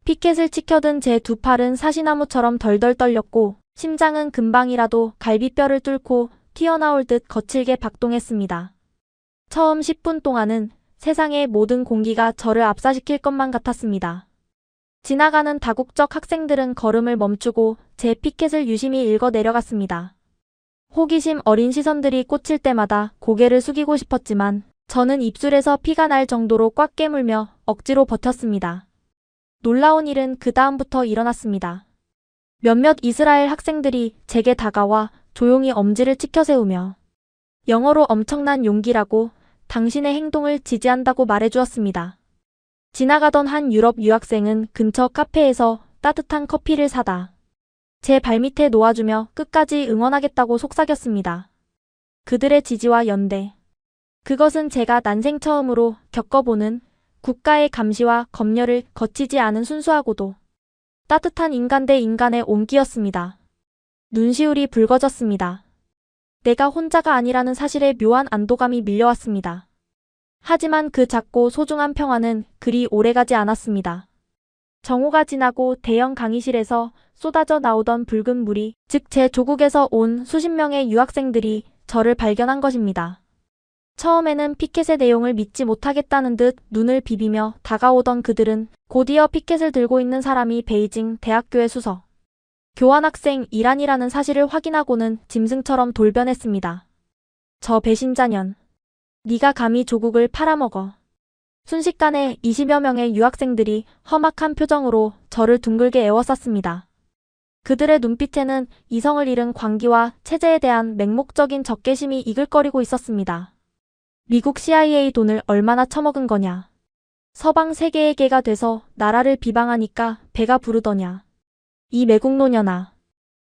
피켓을 치켜든 제 두 팔은 사시나무처럼 덜덜 떨렸고 심장은 금방이라도 갈비뼈를 뚫고 튀어나올 듯 거칠게 박동했습니다. 처음 10분 동안은 세상의 모든 공기가 저를 압사시킬 것만 같았습니다. 지나가는 다국적 학생들은 걸음을 멈추고 제 피켓을 유심히 읽어 내려갔습니다. 호기심 어린 시선들이 꽂힐 때마다 고개를 숙이고 싶었지만 저는 입술에서 피가 날 정도로 꽉 깨물며 억지로 버텼습니다. 놀라운 일은 그 다음부터 일어났습니다. 몇몇 이스라엘 학생들이 제게 다가와 조용히 엄지를 치켜세우며 영어로 엄청난 용기라고 당신의 행동을 지지한다고 말해주었습니다. 지나가던 한 유럽 유학생은 근처 카페에서 따뜻한 커피를 사다 제 발밑에 놓아주며 끝까지 응원하겠다고 속삭였습니다. 그들의 지지와 연대. 그것은 제가 난생 처음으로 겪어보는 국가의 감시와 검열을 거치지 않은 순수하고도 따뜻한 인간 대 인간의 온기였습니다. 눈시울이 붉어졌습니다. 내가 혼자가 아니라는 사실에 묘한 안도감이 밀려왔습니다. 하지만 그 작고 소중한 평화는 그리 오래가지 않았습니다. 정오가 지나고 대형 강의실에서 쏟아져 나오던 붉은 물이, 즉 제 조국에서 온 수십 명의 유학생들이 저를 발견한 것입니다. 처음에는 피켓의 내용을 믿지 못하겠다는 듯 눈을 비비며 다가오던 그들은 곧이어 피켓을 들고 있는 사람이 베이징 대학교의 수석 교환학생 이란이라는 사실을 확인하고는 짐승처럼 돌변했습니다. 저 배신자년. 네가 감히 조국을 팔아먹어. 순식간에 20여 명의 유학생들이 험악한 표정으로 저를 둥글게 에워쌌습니다. 그들의 눈빛에는 이성을 잃은 광기와 체제에 대한 맹목적인 적개심이 이글거리고 있었습니다. 미국 CIA 돈을 얼마나 처먹은 거냐. 서방 세계의 개가 돼서 나라를 비방하니까 배가 부르더냐. 이 매국노년아.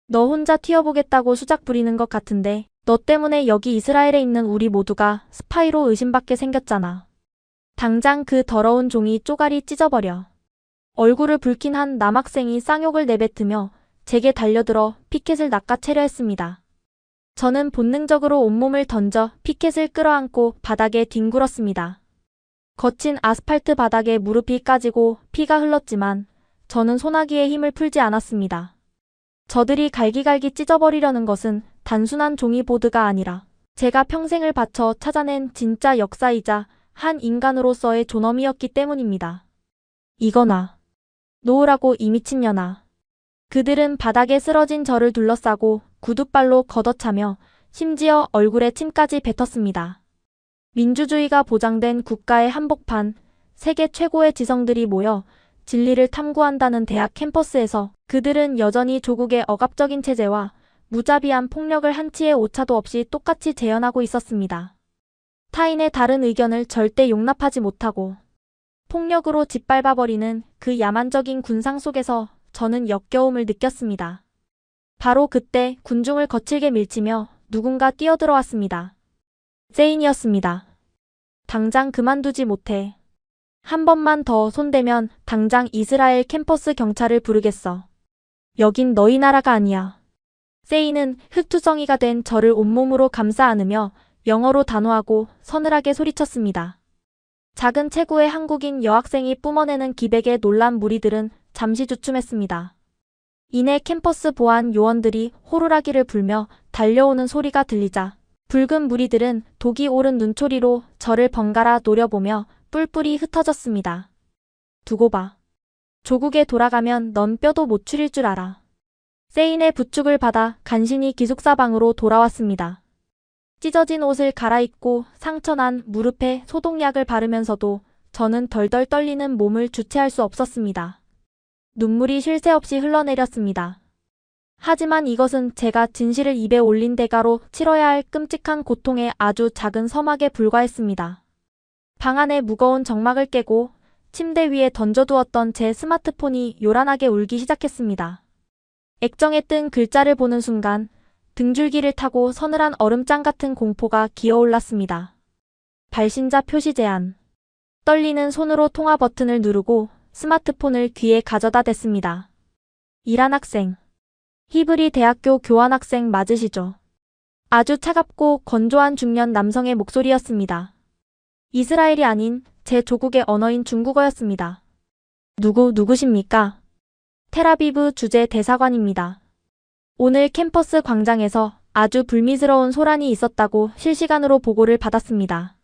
너 혼자 튀어보겠다고 수작 부리는 것 같은데 너 때문에 여기 이스라엘에 있는 우리 모두가 스파이로 의심받게 생겼잖아. 당장 그 더러운 종이 쪼가리 찢어버려. 얼굴을 붉힌 한 남학생이 쌍욕을 내뱉으며 제게 달려들어 피켓을 낚아채려 했습니다. 저는 본능적으로 온몸을 던져 피켓을 끌어안고 바닥에 뒹굴었습니다. 거친 아스팔트 바닥에 무릎이 까지고 피가 흘렀지만 저는 소나기에 힘을 풀지 않았습니다. 저들이 갈기갈기 찢어버리려는 것은 단순한 종이보드가 아니라 제가 평생을 바쳐 찾아낸 진짜 역사이자 한 인간으로서의 존엄이었기 때문입니다. 이거나 놓으라고 이 미친년아. 그들은 바닥에 쓰러진 저를 둘러싸고 구둣발로 걷어차며 심지어 얼굴에 침까지 뱉었습니다. 민주주의가 보장된 국가의 한복판, 세계 최고의 지성들이 모여 진리를 탐구한다는 대학 캠퍼스에서 그들은 여전히 조국의 억압적인 체제와 무자비한 폭력을 한치의 오차도 없이 똑같이 재현하고 있었습니다. 타인의 다른 의견을 절대 용납하지 못하고 폭력으로 짓밟아버리는 그 야만적인 군상 속에서 저는 역겨움을 느꼈습니다. 바로 그때 군중을 거칠게 밀치며 누군가 뛰어들어왔습니다. 세인이었습니다. 당장 그만두지 못해. 한 번만 더 손대면 당장 이스라엘 캠퍼스 경찰을 부르겠어. 여긴 너희 나라가 아니야. 세인은 흙투성이가 된 저를 온몸으로 감싸 안으며 영어로 단호하고 서늘하게 소리쳤습니다. 작은 체구의 한국인 여학생이 뿜어내는 기백에 놀란 무리들은 잠시 주춤했습니다. 이내 캠퍼스 보안 요원들이 호루라기를 불며 달려오는 소리가 들리자 붉은 무리들은 독이 오른 눈초리로 저를 번갈아 노려보며 뿔뿔이 흩어졌습니다. 두고 봐. 조국에 돌아가면 넌 뼈도 못 추릴 줄 알아. 세인의 부축을 받아 간신히 기숙사방으로 돌아왔습니다. 찢어진 옷을 갈아입고 상처난 무릎에 소독약을 바르면서도 저는 덜덜 떨리는 몸을 주체할 수 없었습니다. 눈물이 쉴 새 없이 흘러내렸습니다. 하지만 이것은 제가 진실을 입에 올린 대가로 치러야 할 끔찍한 고통의 아주 작은 서막에 불과했습니다. 방 안의 무거운 정막을 깨고 침대 위에 던져두었던 제 스마트폰이 요란하게 울기 시작했습니다. 액정에 뜬 글자를 보는 순간 등줄기를 타고 서늘한 얼음장 같은 공포가 기어올랐습니다. 발신자 표시 제한. 떨리는 손으로 통화 버튼을 누르고 스마트폰을 귀에 가져다 댔습니다. 이란 학생. 히브리 대학교 교환학생 맞으시죠? 아주 차갑고 건조한 중년 남성의 목소리였습니다. 이스라엘이 아닌 제 조국의 언어인 중국어였습니다. 누구십니까? 텔아비브 주재 대사관입니다. 오늘 캠퍼스 광장에서 아주 불미스러운 소란이 있었다고 실시간으로 보고를 받았습니다.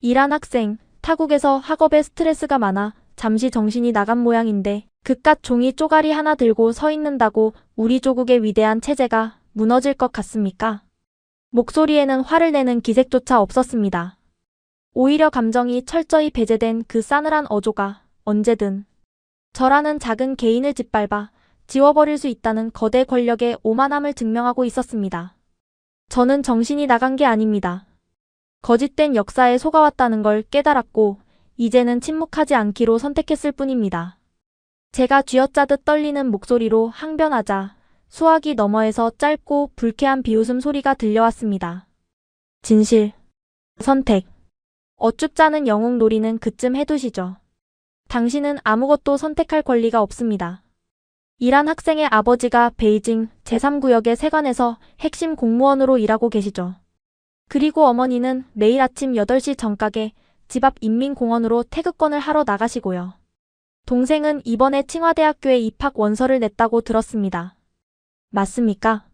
이란 학생, 타국에서 학업에 스트레스가 많아 잠시 정신이 나간 모양인데 그깟 종이 쪼가리 하나 들고 서 있는다고 우리 조국의 위대한 체제가 무너질 것 같습니까? 목소리에는 화를 내는 기색조차 없었습니다. 오히려 감정이 철저히 배제된 그 싸늘한 어조가 언제든 저라는 작은 개인을 짓밟아 지워버릴 수 있다는 거대 권력의 오만함을 증명하고 있었습니다. 저는 정신이 나간 게 아닙니다. 거짓된 역사에 속아왔다는 걸 깨달았고 이제는 침묵하지 않기로 선택했을 뿐입니다. 제가 쥐어짜듯 떨리는 목소리로 항변하자 수화기 너머에서 짧고 불쾌한 비웃음 소리가 들려왔습니다. 진실, 선택, 어쭙잖은 영웅 놀이는 그쯤 해두시죠. 당신은 아무것도 선택할 권리가 없습니다. 이란 학생의 아버지가 베이징 제3구역의 세관에서 핵심 공무원으로 일하고 계시죠. 그리고 어머니는 매일 아침 8시 정각에 집 앞 인민공원으로 태극권을 하러 나가시고요. 동생은 이번에 칭화대학교에 입학 원서를 냈다고 들었습니다. 맞습니까?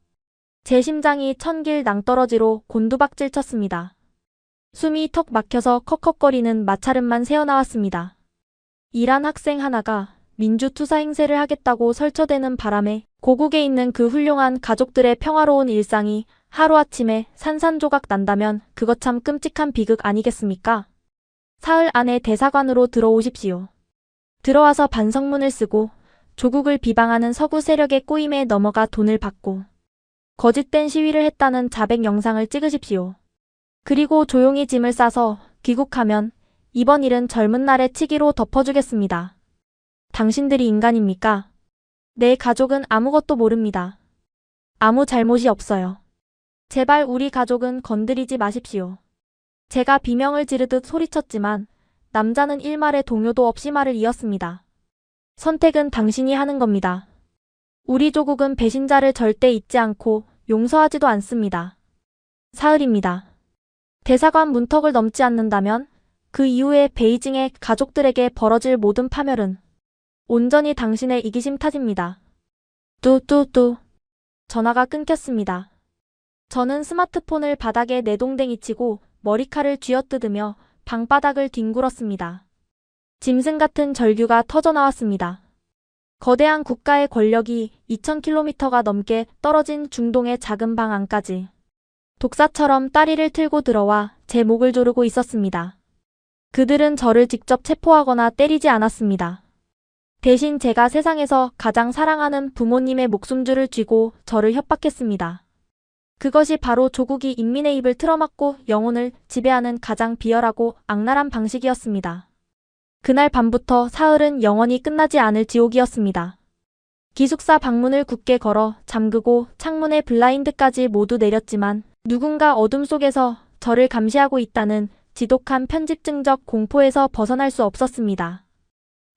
제 심장이 천길 낭떠러지로 곤두박질 쳤습니다. 숨이 턱 막혀서 컥컥거리는 마찰음만 새어나왔습니다. 이란 학생 하나가 민주투사 행세를 하겠다고 설쳐대는 바람에 고국에 있는 그 훌륭한 가족들의 평화로운 일상이 하루아침에 산산조각 난다면 그것 참 끔찍한 비극 아니겠습니까? 사흘 안에 대사관으로 들어오십시오. 들어와서 반성문을 쓰고 조국을 비방하는 서구 세력의 꼬임에 넘어가 돈을 받고 거짓된 시위를 했다는 자백 영상을 찍으십시오. 그리고 조용히 짐을 싸서 귀국하면 이번 일은 젊은 날의 치기로 덮어주겠습니다. 당신들이 인간입니까? 내 가족은 아무것도 모릅니다. 아무 잘못이 없어요. 제발 우리 가족은 건드리지 마십시오. 제가 비명을 지르듯 소리쳤지만 남자는 일말의 동요도 없이 말을 이었습니다. 선택은 당신이 하는 겁니다. 우리 조국은 배신자를 절대 잊지 않고 용서하지도 않습니다. 사흘입니다. 대사관 문턱을 넘지 않는다면 그 이후에 베이징의 가족들에게 벌어질 모든 파멸은 온전히 당신의 이기심 탓입니다. 뚜뚜뚜. 전화가 끊겼습니다. 저는 스마트폰을 바닥에 내동댕이 치고 머리칼을 쥐어뜯으며 방바닥을 뒹굴었습니다. 짐승 같은 절규가 터져나왔습니다. 거대한 국가의 권력이 2000km가 넘게 떨어진 중동의 작은 방 안까지 독사처럼 다리를 틀고 들어와 제 목을 조르고 있었습니다. 그들은 저를 직접 체포하거나 때리지 않았습니다. 대신 제가 세상에서 가장 사랑하는 부모님의 목숨줄을 쥐고 저를 협박했습니다. 그것이 바로 조국이 인민의 입을 틀어막고 영혼을 지배하는 가장 비열하고 악랄한 방식이었습니다. 그날 밤부터 사흘은 영원히 끝나지 않을 지옥이었습니다. 기숙사 방문을 굳게 걸어 잠그고 창문의 블라인드까지 모두 내렸지만 누군가 어둠 속에서 저를 감시하고 있다는 지독한 편집증적 공포에서 벗어날 수 없었습니다.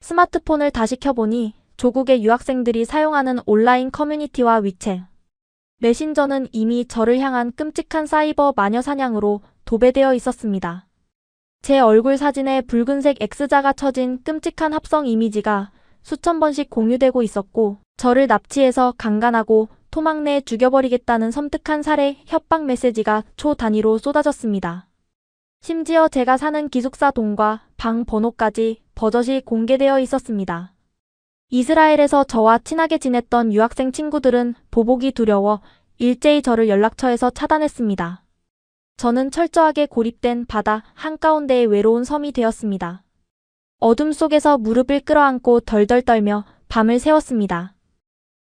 스마트폰을 다시 켜보니 조국의 유학생들이 사용하는 온라인 커뮤니티와 위챗, 메신저는 이미 저를 향한 끔찍한 사이버 마녀 사냥으로 도배되어 있었습니다. 제 얼굴 사진에 붉은색 X자가 쳐진 끔찍한 합성 이미지가 수천 번씩 공유되고 있었고, 저를 납치해서 강간하고 토막 내 죽여버리겠다는 섬뜩한 살해 협박 메시지가 초 단위로 쏟아졌습니다. 심지어 제가 사는 기숙사 동과 방 번호까지 버젓이 공개되어 있었습니다. 이스라엘에서 저와 친하게 지냈던 유학생 친구들은 보복이 두려워 일제히 저를 연락처에서 차단했습니다. 저는 철저하게 고립된 바다 한가운데의 외로운 섬이 되었습니다. 어둠 속에서 무릎을 끌어안고 덜덜 떨며 밤을 새웠습니다.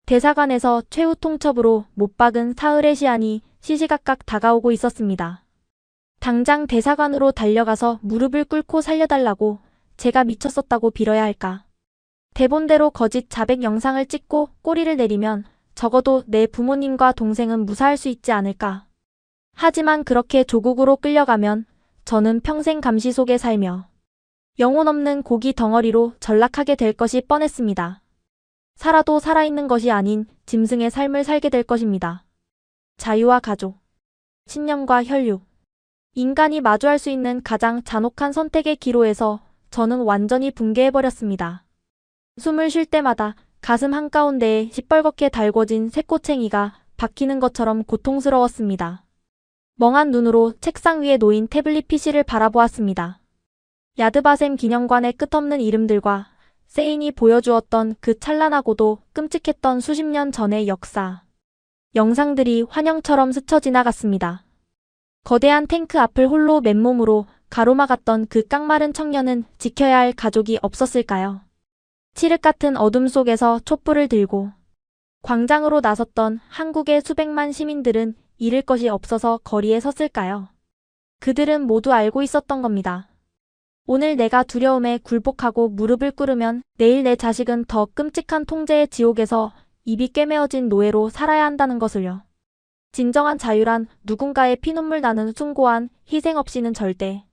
대사관에서 최후 통첩으로 못 박은 사흘의 시한이 시시각각 다가오고 있었습니다. 당장 대사관으로 달려가서 무릎을 꿇고 살려달라고, 제가 미쳤었다고 빌어야 할까. 대본대로 거짓 자백 영상을 찍고 꼬리를 내리면 적어도 내 부모님과 동생은 무사할 수 있지 않을까. 하지만 그렇게 조국으로 끌려가면 저는 평생 감시 속에 살며 영혼 없는 고기 덩어리로 전락하게 될 것이 뻔했습니다. 살아도 살아있는 것이 아닌 짐승의 삶을 살게 될 것입니다. 자유와 가족, 신념과 혈육, 인간이 마주할 수 있는 가장 잔혹한 선택의 기로에서 저는 완전히 붕괴해버렸습니다. 숨을 쉴 때마다 가슴 한가운데에 시뻘겋게 달궈진 쇠꼬챙이가 박히는 것처럼 고통스러웠습니다. 멍한 눈으로 책상 위에 놓인 태블릿 PC를 바라보았습니다. 야드바셈 기념관의 끝없는 이름들과 세인이 보여주었던 그 찬란하고도 끔찍했던 수십 년 전의 역사. 영상들이 환영처럼 스쳐 지나갔습니다. 거대한 탱크 앞을 홀로 맨몸으로 가로막았던 그 깡마른 청년은 지켜야 할 가족이 없었을까요? 칠흑 같은 어둠 속에서 촛불을 들고 광장으로 나섰던 한국의 수백만 시민들은 잃을 것이 없어서 거리에 섰을까요? 그들은 모두 알고 있었던 겁니다. 오늘 내가 두려움에 굴복하고 무릎을 꿇으면 내일 내 자식은 더 끔찍한 통제의 지옥에서 입이 꿰매어진 노예로 살아야 한다는 것을요. 진정한 자유란 누군가의 피눈물 나는 숭고한 희생 없이는 절대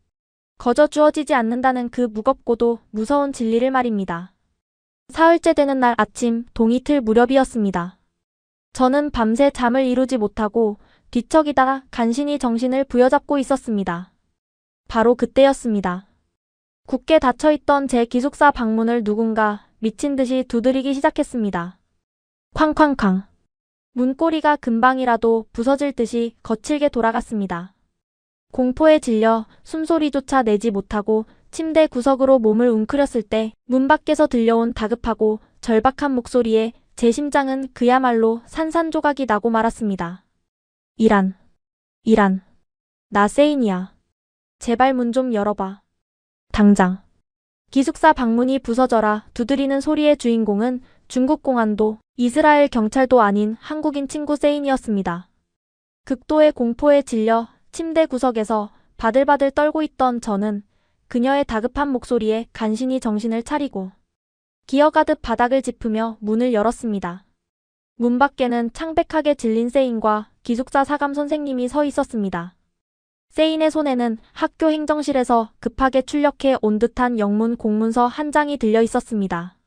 거저 주어지지 않는다는 그 무겁고도 무서운 진리를 말입니다. 사흘째 되는 날 아침 동이틀 무렵이었습니다. 저는 밤새 잠을 이루지 못하고 뒤척이다가 간신히 정신을 부여잡고 있었습니다. 바로 그때였습니다. 굳게 닫혀있던 제 기숙사 방문을 누군가 미친 듯이 두드리기 시작했습니다. 쾅쾅쾅. 문고리가 금방이라도 부서질 듯이 거칠게 돌아갔습니다. 공포에 질려 숨소리조차 내지 못하고 침대 구석으로 몸을 웅크렸을 때 문 밖에서 들려온 다급하고 절박한 목소리에 제 심장은 그야말로 산산조각이 나고 말았습니다. 이란. 나 세인이야. 제발 문 좀 열어봐. 당장. 기숙사 방문이 부서져라 두드리는 소리의 주인공은 중국 공안도 이스라엘 경찰도 아닌 한국인 친구 세인이었습니다. 극도의 공포에 질려 침대 구석에서 바들바들 떨고 있던 저는 그녀의 다급한 목소리에 간신히 정신을 차리고 기어가듯 바닥을 짚으며 문을 열었습니다. 문 밖에는 창백하게 질린 세인과 기숙사 사감 선생님이 서 있었습니다. 세인의 손에는 학교 행정실에서 급하게 출력해 온 듯한 영문 공문서 한 장이 들려 있었습니다.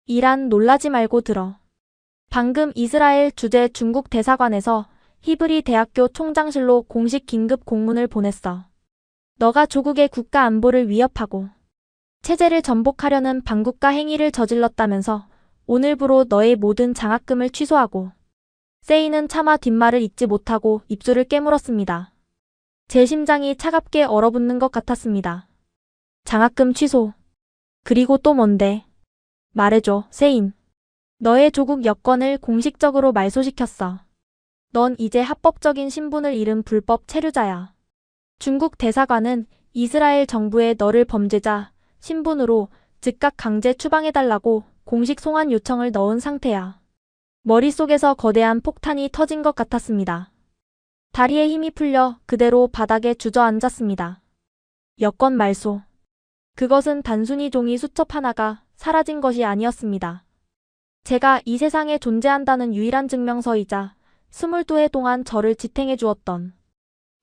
이란 놀라지 말고 들어. 방금 이스라엘 주재 중국 대사관에서 히브리 대학교 총장실로 공식 긴급 공문을 보냈어. 너가 조국의 국가 안보를 위협하고 체제를 전복하려는 반국가 행위를 저질렀다면서 오늘부로 너의 모든 장학금을 취소하고. 세인은 차마 뒷말을 잇지 못하고 입술을 깨물었습니다. 제 심장이 차갑게 얼어붙는 것 같았습니다. 장학금 취소. 그리고 또 뭔데? 말해줘, 세인. 너의 조국 여권을 공식적으로 말소시켰어. 넌 이제 합법적인 신분을 잃은 불법 체류자야. 중국 대사관은 이스라엘 정부에 너를 범죄자 신분으로 즉각 강제 추방해달라고 공식 송환 요청을 넣은 상태야. 머릿속에서 거대한 폭탄이 터진 것 같았습니다. 다리에 힘이 풀려 그대로 바닥에 주저앉았습니다. 여권 말소. 그것은 단순히 종이 수첩 하나가 사라진 것이 아니었습니다. 제가 이 세상에 존재한다는 유일한 증명서이자 22해 동안 저를 지탱해 주었던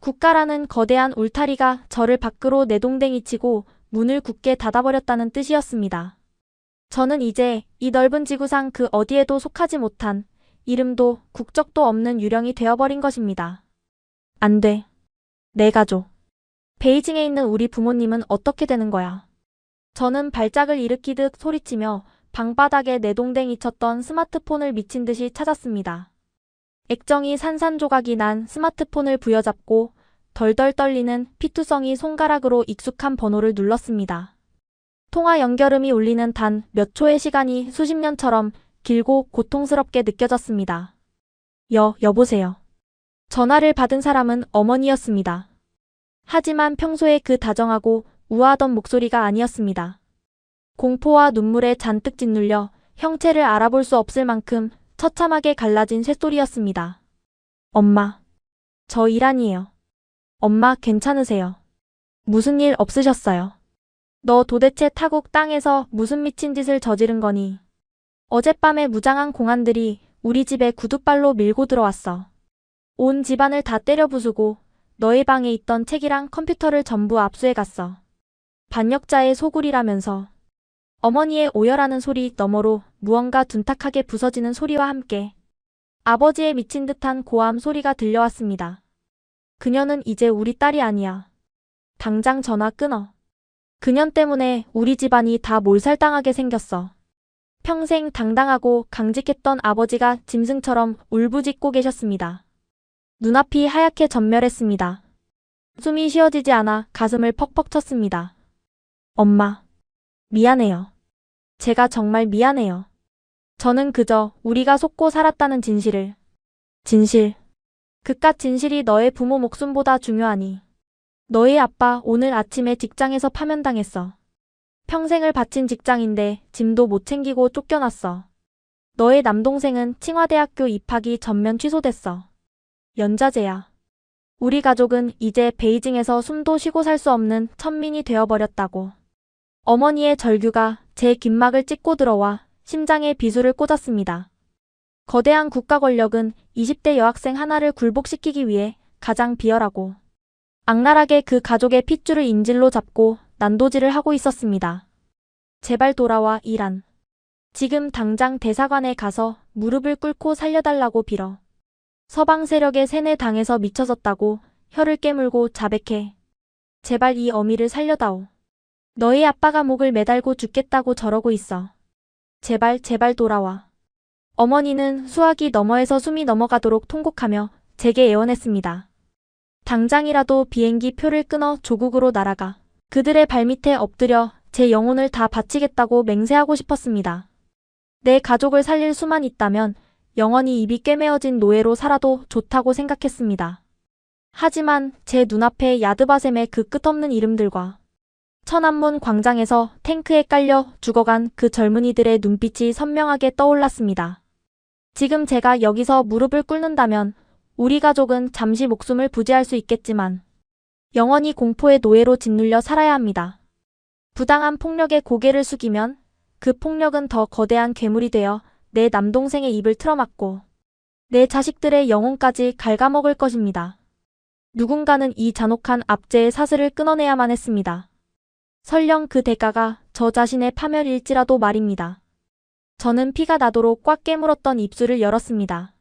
국가라는 거대한 울타리가 저를 밖으로 내동댕이 치고 문을 굳게 닫아버렸다는 뜻이었습니다. 저는 이제 이 넓은 지구상 그 어디에도 속하지 못한 이름도 국적도 없는 유령이 되어버린 것입니다. 안 돼. 내 가족. 베이징에 있는 우리 부모님은 어떻게 되는 거야? 저는 발작을 일으키듯 소리치며 방바닥에 내동댕이 쳤던 스마트폰을 미친 듯이 찾았습니다. 액정이 산산조각이 난 스마트폰을 부여잡고 덜덜 떨리는 피투성이 손가락으로 익숙한 번호를 눌렀습니다. 통화 연결음이 울리는 단 몇 초의 시간이 수십 년처럼 길고 고통스럽게 느껴졌습니다. 여보세요. 전화를 받은 사람은 어머니였습니다. 하지만 평소에 그 다정하고 우아하던 목소리가 아니었습니다. 공포와 눈물에 잔뜩 짓눌려 형체를 알아볼 수 없을 만큼 처참하게 갈라진 쇳소리였습니다. 엄마, 저 이란이에요. 엄마 괜찮으세요? 무슨 일 없으셨어요? 너 도대체 타국 땅에서 무슨 미친 짓을 저지른 거니? 어젯밤에 무장한 공안들이 우리 집에 구둣발로 밀고 들어왔어. 온 집안을 다 때려 부수고 너의 방에 있던 책이랑 컴퓨터를 전부 압수해 갔어. 반역자의 소굴이라면서. 어머니의 오열하는 소리 너머로 무언가 둔탁하게 부서지는 소리와 함께 아버지의 미친 듯한 고함 소리가 들려왔습니다. 그녀는 이제 우리 딸이 아니야. 당장 전화 끊어. 그년 때문에 우리 집안이 다 몰살당하게 생겼어. 평생 당당하고 강직했던 아버지가 짐승처럼 울부짖고 계셨습니다. 눈앞이 하얗게 전멸했습니다. 숨이 쉬어지지 않아 가슴을 퍽퍽 쳤습니다. 엄마, 미안해요. 제가 정말 미안해요. 저는 그저 우리가 속고 살았다는 진실. 그깟 진실이 너의 부모 목숨보다 중요하니. 너희 아빠 오늘 아침에 직장에서 파면당했어. 평생을 바친 직장인데 짐도 못 챙기고 쫓겨났어. 너의 남동생은 칭화대학교 입학이 전면 취소됐어. 연좌제야. 우리 가족은 이제 베이징에서 숨도 쉬고 살 수 없는 천민이 되어버렸다고. 어머니의 절규가 제 귓막을 찢고 들어와 심장에 비수를 꽂았습니다. 거대한 국가 권력은 20대 여학생 하나를 굴복시키기 위해 가장 비열하고 악랄하게 그 가족의 핏줄을 인질로 잡고 난도질을 하고 있었습니다. 제발 돌아와 이란. 지금 당장 대사관에 가서 무릎을 꿇고 살려달라고 빌어. 서방 세력의 세뇌당해서 미쳐졌다고 혀를 깨물고 자백해. 제발 이 어미를 살려다오. 너희 아빠가 목을 매달고 죽겠다고 저러고 있어. 제발 돌아와. 어머니는 수화기 너머에서 숨이 넘어가도록 통곡하며 제게 애원했습니다. 당장이라도 비행기 표를 끊어 조국으로 날아가 그들의 발밑에 엎드려 제 영혼을 다 바치겠다고 맹세하고 싶었습니다. 내 가족을 살릴 수만 있다면 영원히 입이 꿰매어진 노예로 살아도 좋다고 생각했습니다. 하지만 제 눈앞에 야드바셈의 그 끝없는 이름들과 천안문 광장에서 탱크에 깔려 죽어간 그 젊은이들의 눈빛이 선명하게 떠올랐습니다. 지금 제가 여기서 무릎을 꿇는다면 우리 가족은 잠시 목숨을 부지할 수 있겠지만 영원히 공포의 노예로 짓눌려 살아야 합니다. 부당한 폭력에 고개를 숙이면 그 폭력은 더 거대한 괴물이 되어 내 남동생의 입을 틀어막고 내 자식들의 영혼까지 갉아먹을 것입니다. 누군가는 이 잔혹한 압제의 사슬을 끊어내야만 했습니다. 설령 그 대가가 저 자신의 파멸일지라도 말입니다. 저는 피가 나도록 꽉 깨물었던 입술을 열었습니다.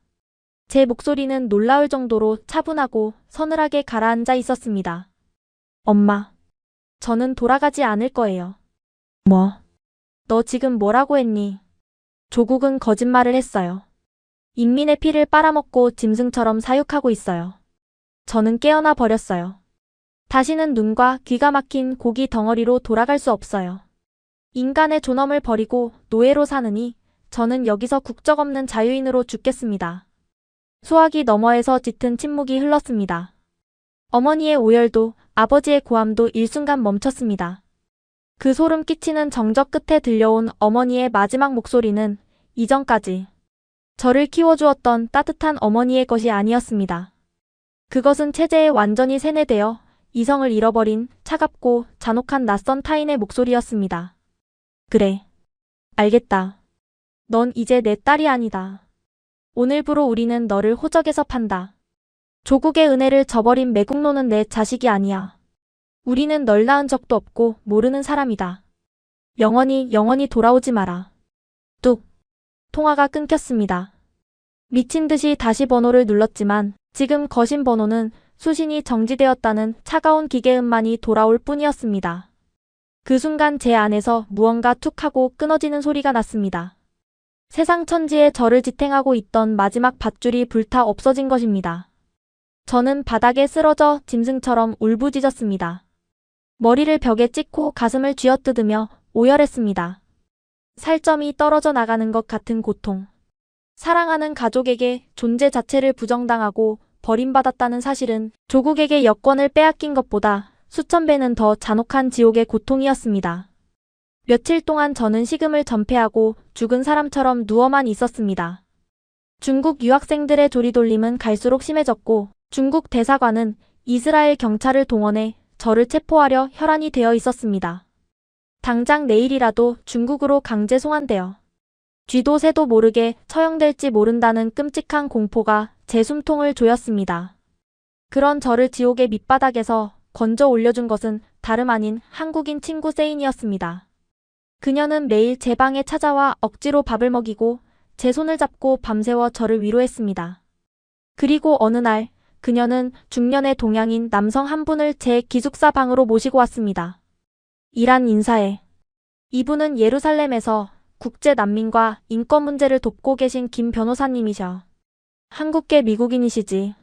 제 목소리는 놀라울 정도로 차분하고 서늘하게 가라앉아 있었습니다. 엄마, 저는 돌아가지 않을 거예요. 뭐? 너 지금 뭐라고 했니? 조국은 거짓말을 했어요. 인민의 피를 빨아먹고 짐승처럼 사육하고 있어요. 저는 깨어나 버렸어요. 다시는 눈과 귀가 막힌 고기 덩어리로 돌아갈 수 없어요. 인간의 존엄을 버리고 노예로 사느니 저는 여기서 국적 없는 자유인으로 죽겠습니다. 수화기 너머에서 짙은 침묵이 흘렀습니다. 어머니의 오열도 아버지의 고함도 일순간 멈췄습니다. 그 소름 끼치는 정적 끝에 들려온 어머니의 마지막 목소리는 이전까지 저를 키워주었던 따뜻한 어머니의 것이 아니었습니다. 그것은 체제에 완전히 세뇌되어 이성을 잃어버린 차갑고 잔혹한 낯선 타인의 목소리였습니다. 그래. 알겠다. 넌 이제 내 딸이 아니다. 오늘부로 우리는 너를 호적에서 판다. 조국의 은혜를 저버린 매국노는 내 자식이 아니야. 우리는 널 낳은 적도 없고 모르는 사람이다. 영원히 돌아오지 마라. 뚝. 통화가 끊겼습니다. 미친 듯이 다시 번호를 눌렀지만 지금 거신 번호는 수신이 정지되었다는 차가운 기계음만이 돌아올 뿐이었습니다. 그 순간 제 안에서 무언가 툭 하고 끊어지는 소리가 났습니다. 세상 천지에 저를 지탱하고 있던 마지막 밧줄이 불타 없어진 것입니다. 저는 바닥에 쓰러져 짐승처럼 울부짖었습니다. 머리를 벽에 찍고 가슴을 쥐어뜯으며 오열했습니다. 살점이 떨어져 나가는 것 같은 고통. 사랑하는 가족에게 존재 자체를 부정당하고 버림받았다는 사실은 조국에게 여권을 빼앗긴 것보다 수천 배는 더 잔혹한 지옥의 고통이었습니다. 며칠 동안 저는 식음을 전폐하고 죽은 사람처럼 누워만 있었습니다. 중국 유학생들의 조리돌림은 갈수록 심해졌고 중국 대사관은 이스라엘 경찰을 동원해 저를 체포하려 혈안이 되어 있었습니다. 당장 내일이라도 중국으로 강제 송환되어 쥐도 새도 모르게 처형될지 모른다는 끔찍한 공포가 제 숨통을 조였습니다. 그런 저를 지옥의 밑바닥에서 건져 올려준 것은 다름 아닌 한국인 친구 세인이었습니다. 그녀는 매일 제 방에 찾아와 억지로 밥을 먹이고 제 손을 잡고 밤새워 저를 위로했습니다. 그리고 어느 날 그녀는 중년의 동양인 남성 한 분을 제 기숙사 방으로 모시고 왔습니다. 이란 인사해. 이분은 예루살렘에서 국제 난민과 인권 문제를 돕고 계신 김 변호사님이셔. 한국계 미국인이시지.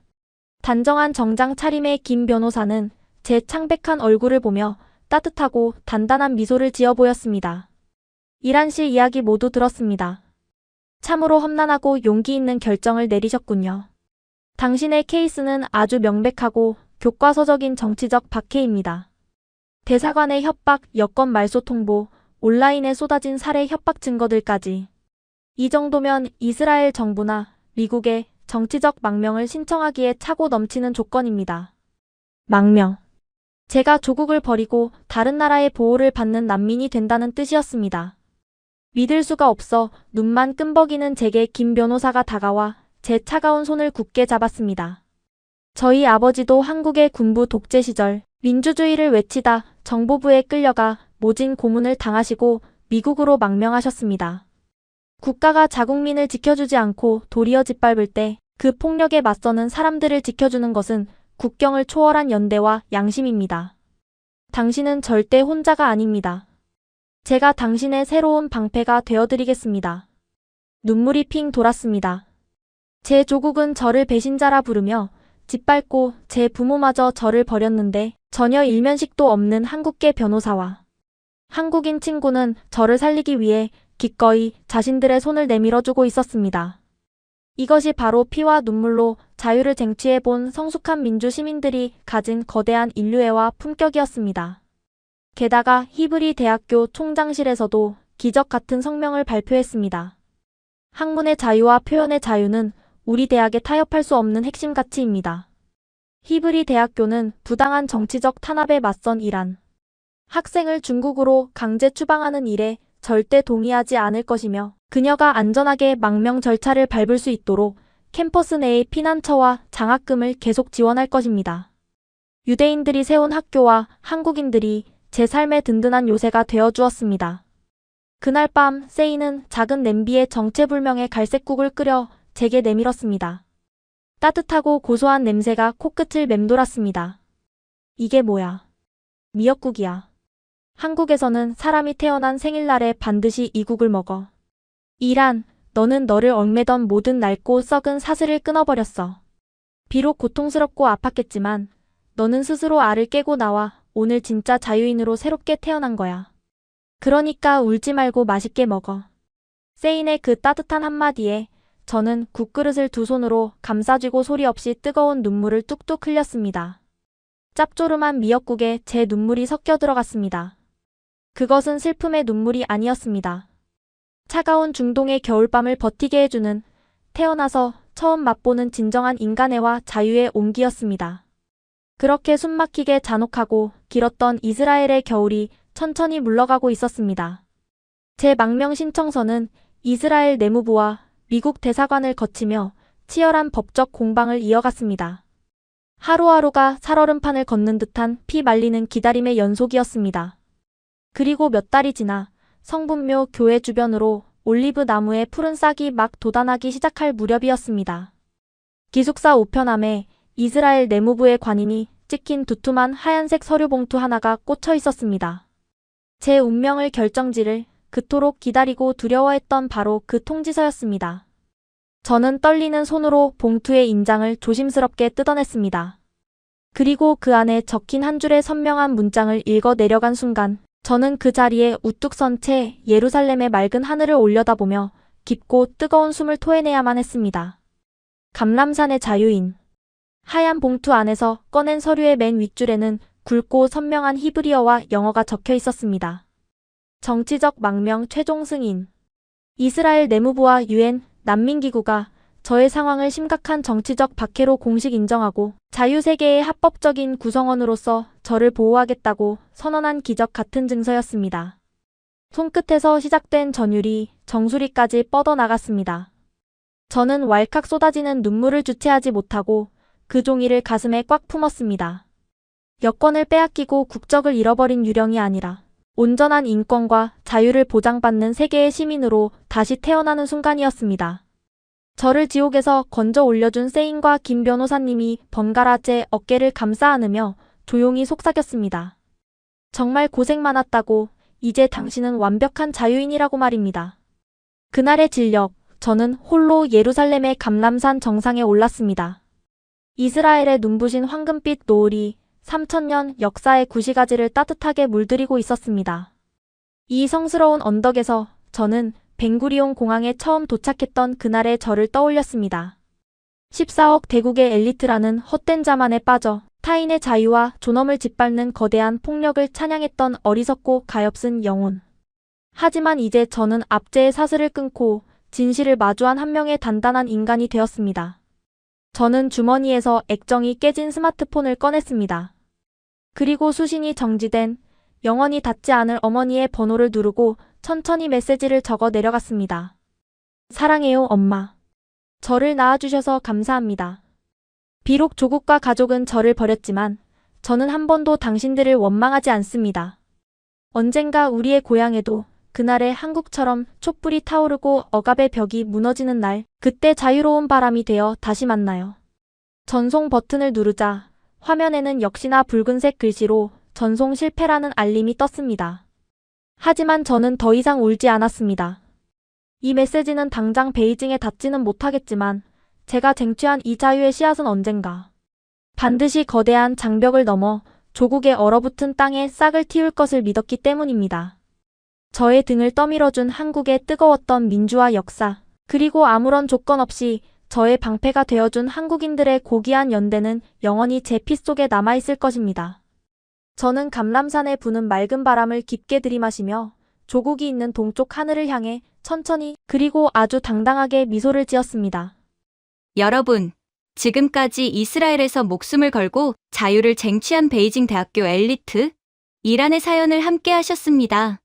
단정한 정장 차림의 김 변호사는 제 창백한 얼굴을 보며 따뜻하고 단단한 미소를 지어 보였습니다. 이란 씨 이야기 모두 들었습니다. 참으로 험난하고 용기 있는 결정을 내리셨군요. 당신의 케이스는 아주 명백하고 교과서적인 정치적 박해입니다. 대사관의 협박, 여권 말소 통보, 온라인에 쏟아진 살해 협박 증거들까지. 이 정도면 이스라엘 정부나 미국에 정치적 망명을 신청하기에 차고 넘치는 조건입니다. 망명. 제가 조국을 버리고 다른 나라의 보호를 받는 난민이 된다는 뜻이었습니다. 믿을 수가 없어 눈만 끔벅이는 제게 김 변호사가 다가와 제 차가운 손을 굳게 잡았습니다. 저희 아버지도 한국의 군부 독재 시절 민주주의를 외치다 정보부에 끌려가 모진 고문을 당하시고 미국으로 망명하셨습니다. 국가가 자국민을 지켜주지 않고 도리어 짓밟을 때 그 폭력에 맞서는 사람들을 지켜주는 것은 국경을 초월한 연대와 양심입니다. 당신은 절대 혼자가 아닙니다. 제가 당신의 새로운 방패가 되어드리겠습니다. 눈물이 핑 돌았습니다. 제 조국은 저를 배신자라 부르며 짓밟고 제 부모마저 저를 버렸는데 전혀 일면식도 없는 한국계 변호사와 한국인 친구는 저를 살리기 위해 기꺼이 자신들의 손을 내밀어주고 있었습니다. 이것이 바로 피와 눈물로 자유를 쟁취해 본 성숙한 민주 시민들이 가진 거대한 인류애와 품격이었습니다. 게다가 히브리 대학교 총장실에서도 기적 같은 성명을 발표했습니다. 학문의 자유와 표현의 자유는 우리 대학에 타협할 수 없는 핵심 가치입니다. 히브리 대학교는 부당한 정치적 탄압에 맞선 이란 학생을 중국으로 강제 추방하는 일에 절대 동의하지 않을 것이며 그녀가 안전하게 망명 절차를 밟을 수 있도록 캠퍼스 내의 피난처와 장학금을 계속 지원할 것입니다. 유대인들이 세운 학교와 한국인들이 제 삶의 든든한 요새가 되어주었습니다. 그날 밤 세이는 작은 냄비에 정체불명의 갈색국을 끓여 제게 내밀었습니다. 따뜻하고 고소한 냄새가 코끝을 맴돌았습니다. 이게 뭐야? 미역국이야. 한국에서는 사람이 태어난 생일날에 반드시 이 국을 먹어. 이란, 너는 너를 얽매던 모든 낡고 썩은 사슬을 끊어버렸어. 비록 고통스럽고 아팠겠지만 너는 스스로 알을 깨고 나와 오늘 진짜 자유인으로 새롭게 태어난 거야. 그러니까 울지 말고 맛있게 먹어. 세인의 그 따뜻한 한마디에 저는 국그릇을 두 손으로 감싸쥐고 소리 없이 뜨거운 눈물을 뚝뚝 흘렸습니다. 짭조름한 미역국에 제 눈물이 섞여 들어갔습니다. 그것은 슬픔의 눈물이 아니었습니다. 차가운 중동의 겨울밤을 버티게 해주는 태어나서 처음 맛보는 진정한 인간애와 자유의 온기였습니다. 그렇게 숨막히게 잔혹하고 길었던 이스라엘의 겨울이 천천히 물러가고 있었습니다. 제 망명 신청서는 이스라엘 내무부와 미국 대사관을 거치며 치열한 법적 공방을 이어갔습니다. 하루하루가 살얼음판을 걷는 듯한 피 말리는 기다림의 연속이었습니다. 그리고 몇 달이 지나 성분묘 교회 주변으로 올리브 나무의 푸른 싹이 막 돋아나기 시작할 무렵이었습니다. 기숙사 우편함에 이스라엘 내무부의 관인이 찍힌 두툼한 하얀색 서류 봉투 하나가 꽂혀 있었습니다. 제 운명을 결정지를 그토록 기다리고 두려워했던 바로 그 통지서였습니다. 저는 떨리는 손으로 봉투의 인장을 조심스럽게 뜯어냈습니다. 그리고 그 안에 적힌 한 줄의 선명한 문장을 읽어 내려간 순간 저는 그 자리에 우뚝 선 채 예루살렘의 맑은 하늘을 올려다보며 깊고 뜨거운 숨을 토해내야만 했습니다. 감람산의 자유인. 하얀 봉투 안에서 꺼낸 서류의 맨 윗줄에는 굵고 선명한 히브리어와 영어가 적혀 있었습니다. 정치적 망명 최종 승인. 이스라엘 내무부와 유엔 난민기구가 저의 상황을 심각한 정치적 박해로 공식 인정하고 자유세계의 합법적인 구성원으로서 저를 보호하겠다고 선언한 기적 같은 증서였습니다. 손끝에서 시작된 전율이 정수리까지 뻗어나갔습니다. 저는 왈칵 쏟아지는 눈물을 주체하지 못하고 그 종이를 가슴에 꽉 품었습니다. 여권을 빼앗기고 국적을 잃어버린 유령이 아니라 온전한 인권과 자유를 보장받는 세계의 시민으로 다시 태어나는 순간이었습니다. 저를 지옥에서 건져 올려준 세인과 김 변호사님이 번갈아 제 어깨를 감싸 안으며 조용히 속삭였습니다. 정말 고생 많았다고, 이제 당신은 완벽한 자유인이라고 말입니다. 그날의 진력, 저는 홀로 예루살렘의 감람산 정상에 올랐습니다. 이스라엘의 눈부신 황금빛 노을이 3000년 역사의 구시가지를 따뜻하게 물들이고 있었습니다. 이 성스러운 언덕에서 저는 벵구리온 공항에 처음 도착했던 그날의 저를 떠올렸습니다. 14억 대국의 엘리트라는 헛된 자만에 빠져 타인의 자유와 존엄을 짓밟는 거대한 폭력을 찬양했던 어리석고 가엾은 영혼. 하지만 이제 저는 압제의 사슬을 끊고 진실을 마주한 한 명의 단단한 인간이 되었습니다. 저는 주머니에서 액정이 깨진 스마트폰을 꺼냈습니다. 그리고 수신이 정지된 영원히 닿지 않을 어머니의 번호를 누르고 천천히 메시지를 적어 내려갔습니다. 사랑해요, 엄마. 저를 낳아주셔서 감사합니다. 비록 조국과 가족은 저를 버렸지만 저는 한 번도 당신들을 원망하지 않습니다. 언젠가 우리의 고향에도 그날의 한국처럼 촛불이 타오르고 억압의 벽이 무너지는 날, 그때 자유로운 바람이 되어 다시 만나요. 전송 버튼을 누르자 화면에는 역시나 붉은색 글씨로 전송 실패라는 알림이 떴습니다. 하지만 저는 더 이상 울지 않았습니다. 이 메시지는 당장 베이징에 닿지는 못하겠지만 제가 쟁취한 이 자유의 씨앗은 언젠가 반드시 거대한 장벽을 넘어 조국의 얼어붙은 땅에 싹을 틔울 것을 믿었기 때문입니다. 저의 등을 떠밀어준 한국의 뜨거웠던 민주화 역사, 그리고 아무런 조건 없이 저의 방패가 되어준 한국인들의 고귀한 연대는 영원히 제 피 속에 남아있을 것입니다. 저는 감람산에 부는 맑은 바람을 깊게 들이마시며 조국이 있는 동쪽 하늘을 향해 천천히 그리고 아주 당당하게 미소를 지었습니다. 여러분, 지금까지 이스라엘에서 목숨을 걸고 자유를 쟁취한 베이징 대학교 엘리트 이란의 사연을 함께 하셨습니다.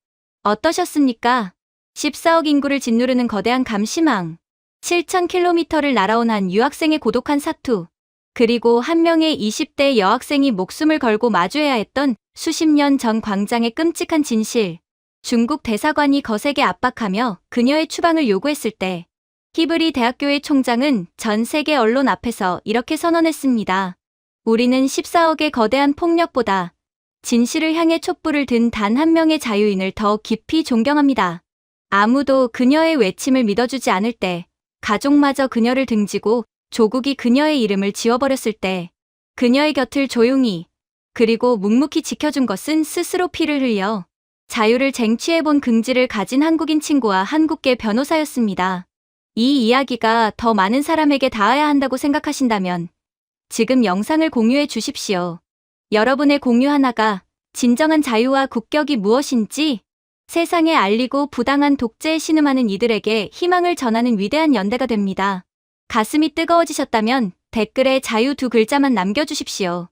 어떠셨습니까? 14억 인구를 짓누르는 거대한 감시망, 7,000km를 날아온 한 유학생의 고독한 사투, 그리고 한 명의 20대 여학생이 목숨을 걸고 마주해야 했던 수십 년 전 광장의 끔찍한 진실. 중국 대사관이 거세게 압박하며 그녀의 추방을 요구했을 때 히브리 대학교의 총장은 전 세계 언론 앞에서 이렇게 선언했습니다. 우리는 14억의 거대한 폭력보다 진실을 향해 촛불을 든 단 한 명의 자유인을 더 깊이 존경합니다. 아무도 그녀의 외침을 믿어주지 않을 때, 가족마저 그녀를 등지고 조국이 그녀의 이름을 지워버렸을 때, 그녀의 곁을 조용히 그리고 묵묵히 지켜준 것은 스스로 피를 흘려 자유를 쟁취해본 긍지를 가진 한국인 친구와 한국계 변호사였습니다. 이 이야기가 더 많은 사람에게 닿아야 한다고 생각하신다면 지금 영상을 공유해 주십시오. 여러분의 공유 하나가 진정한 자유와 국격이 무엇인지 세상에 알리고 부당한 독재에 신음하는 이들에게 희망을 전하는 위대한 연대가 됩니다. 가슴이 뜨거워지셨다면 댓글에 자유 두 글자만 남겨주십시오.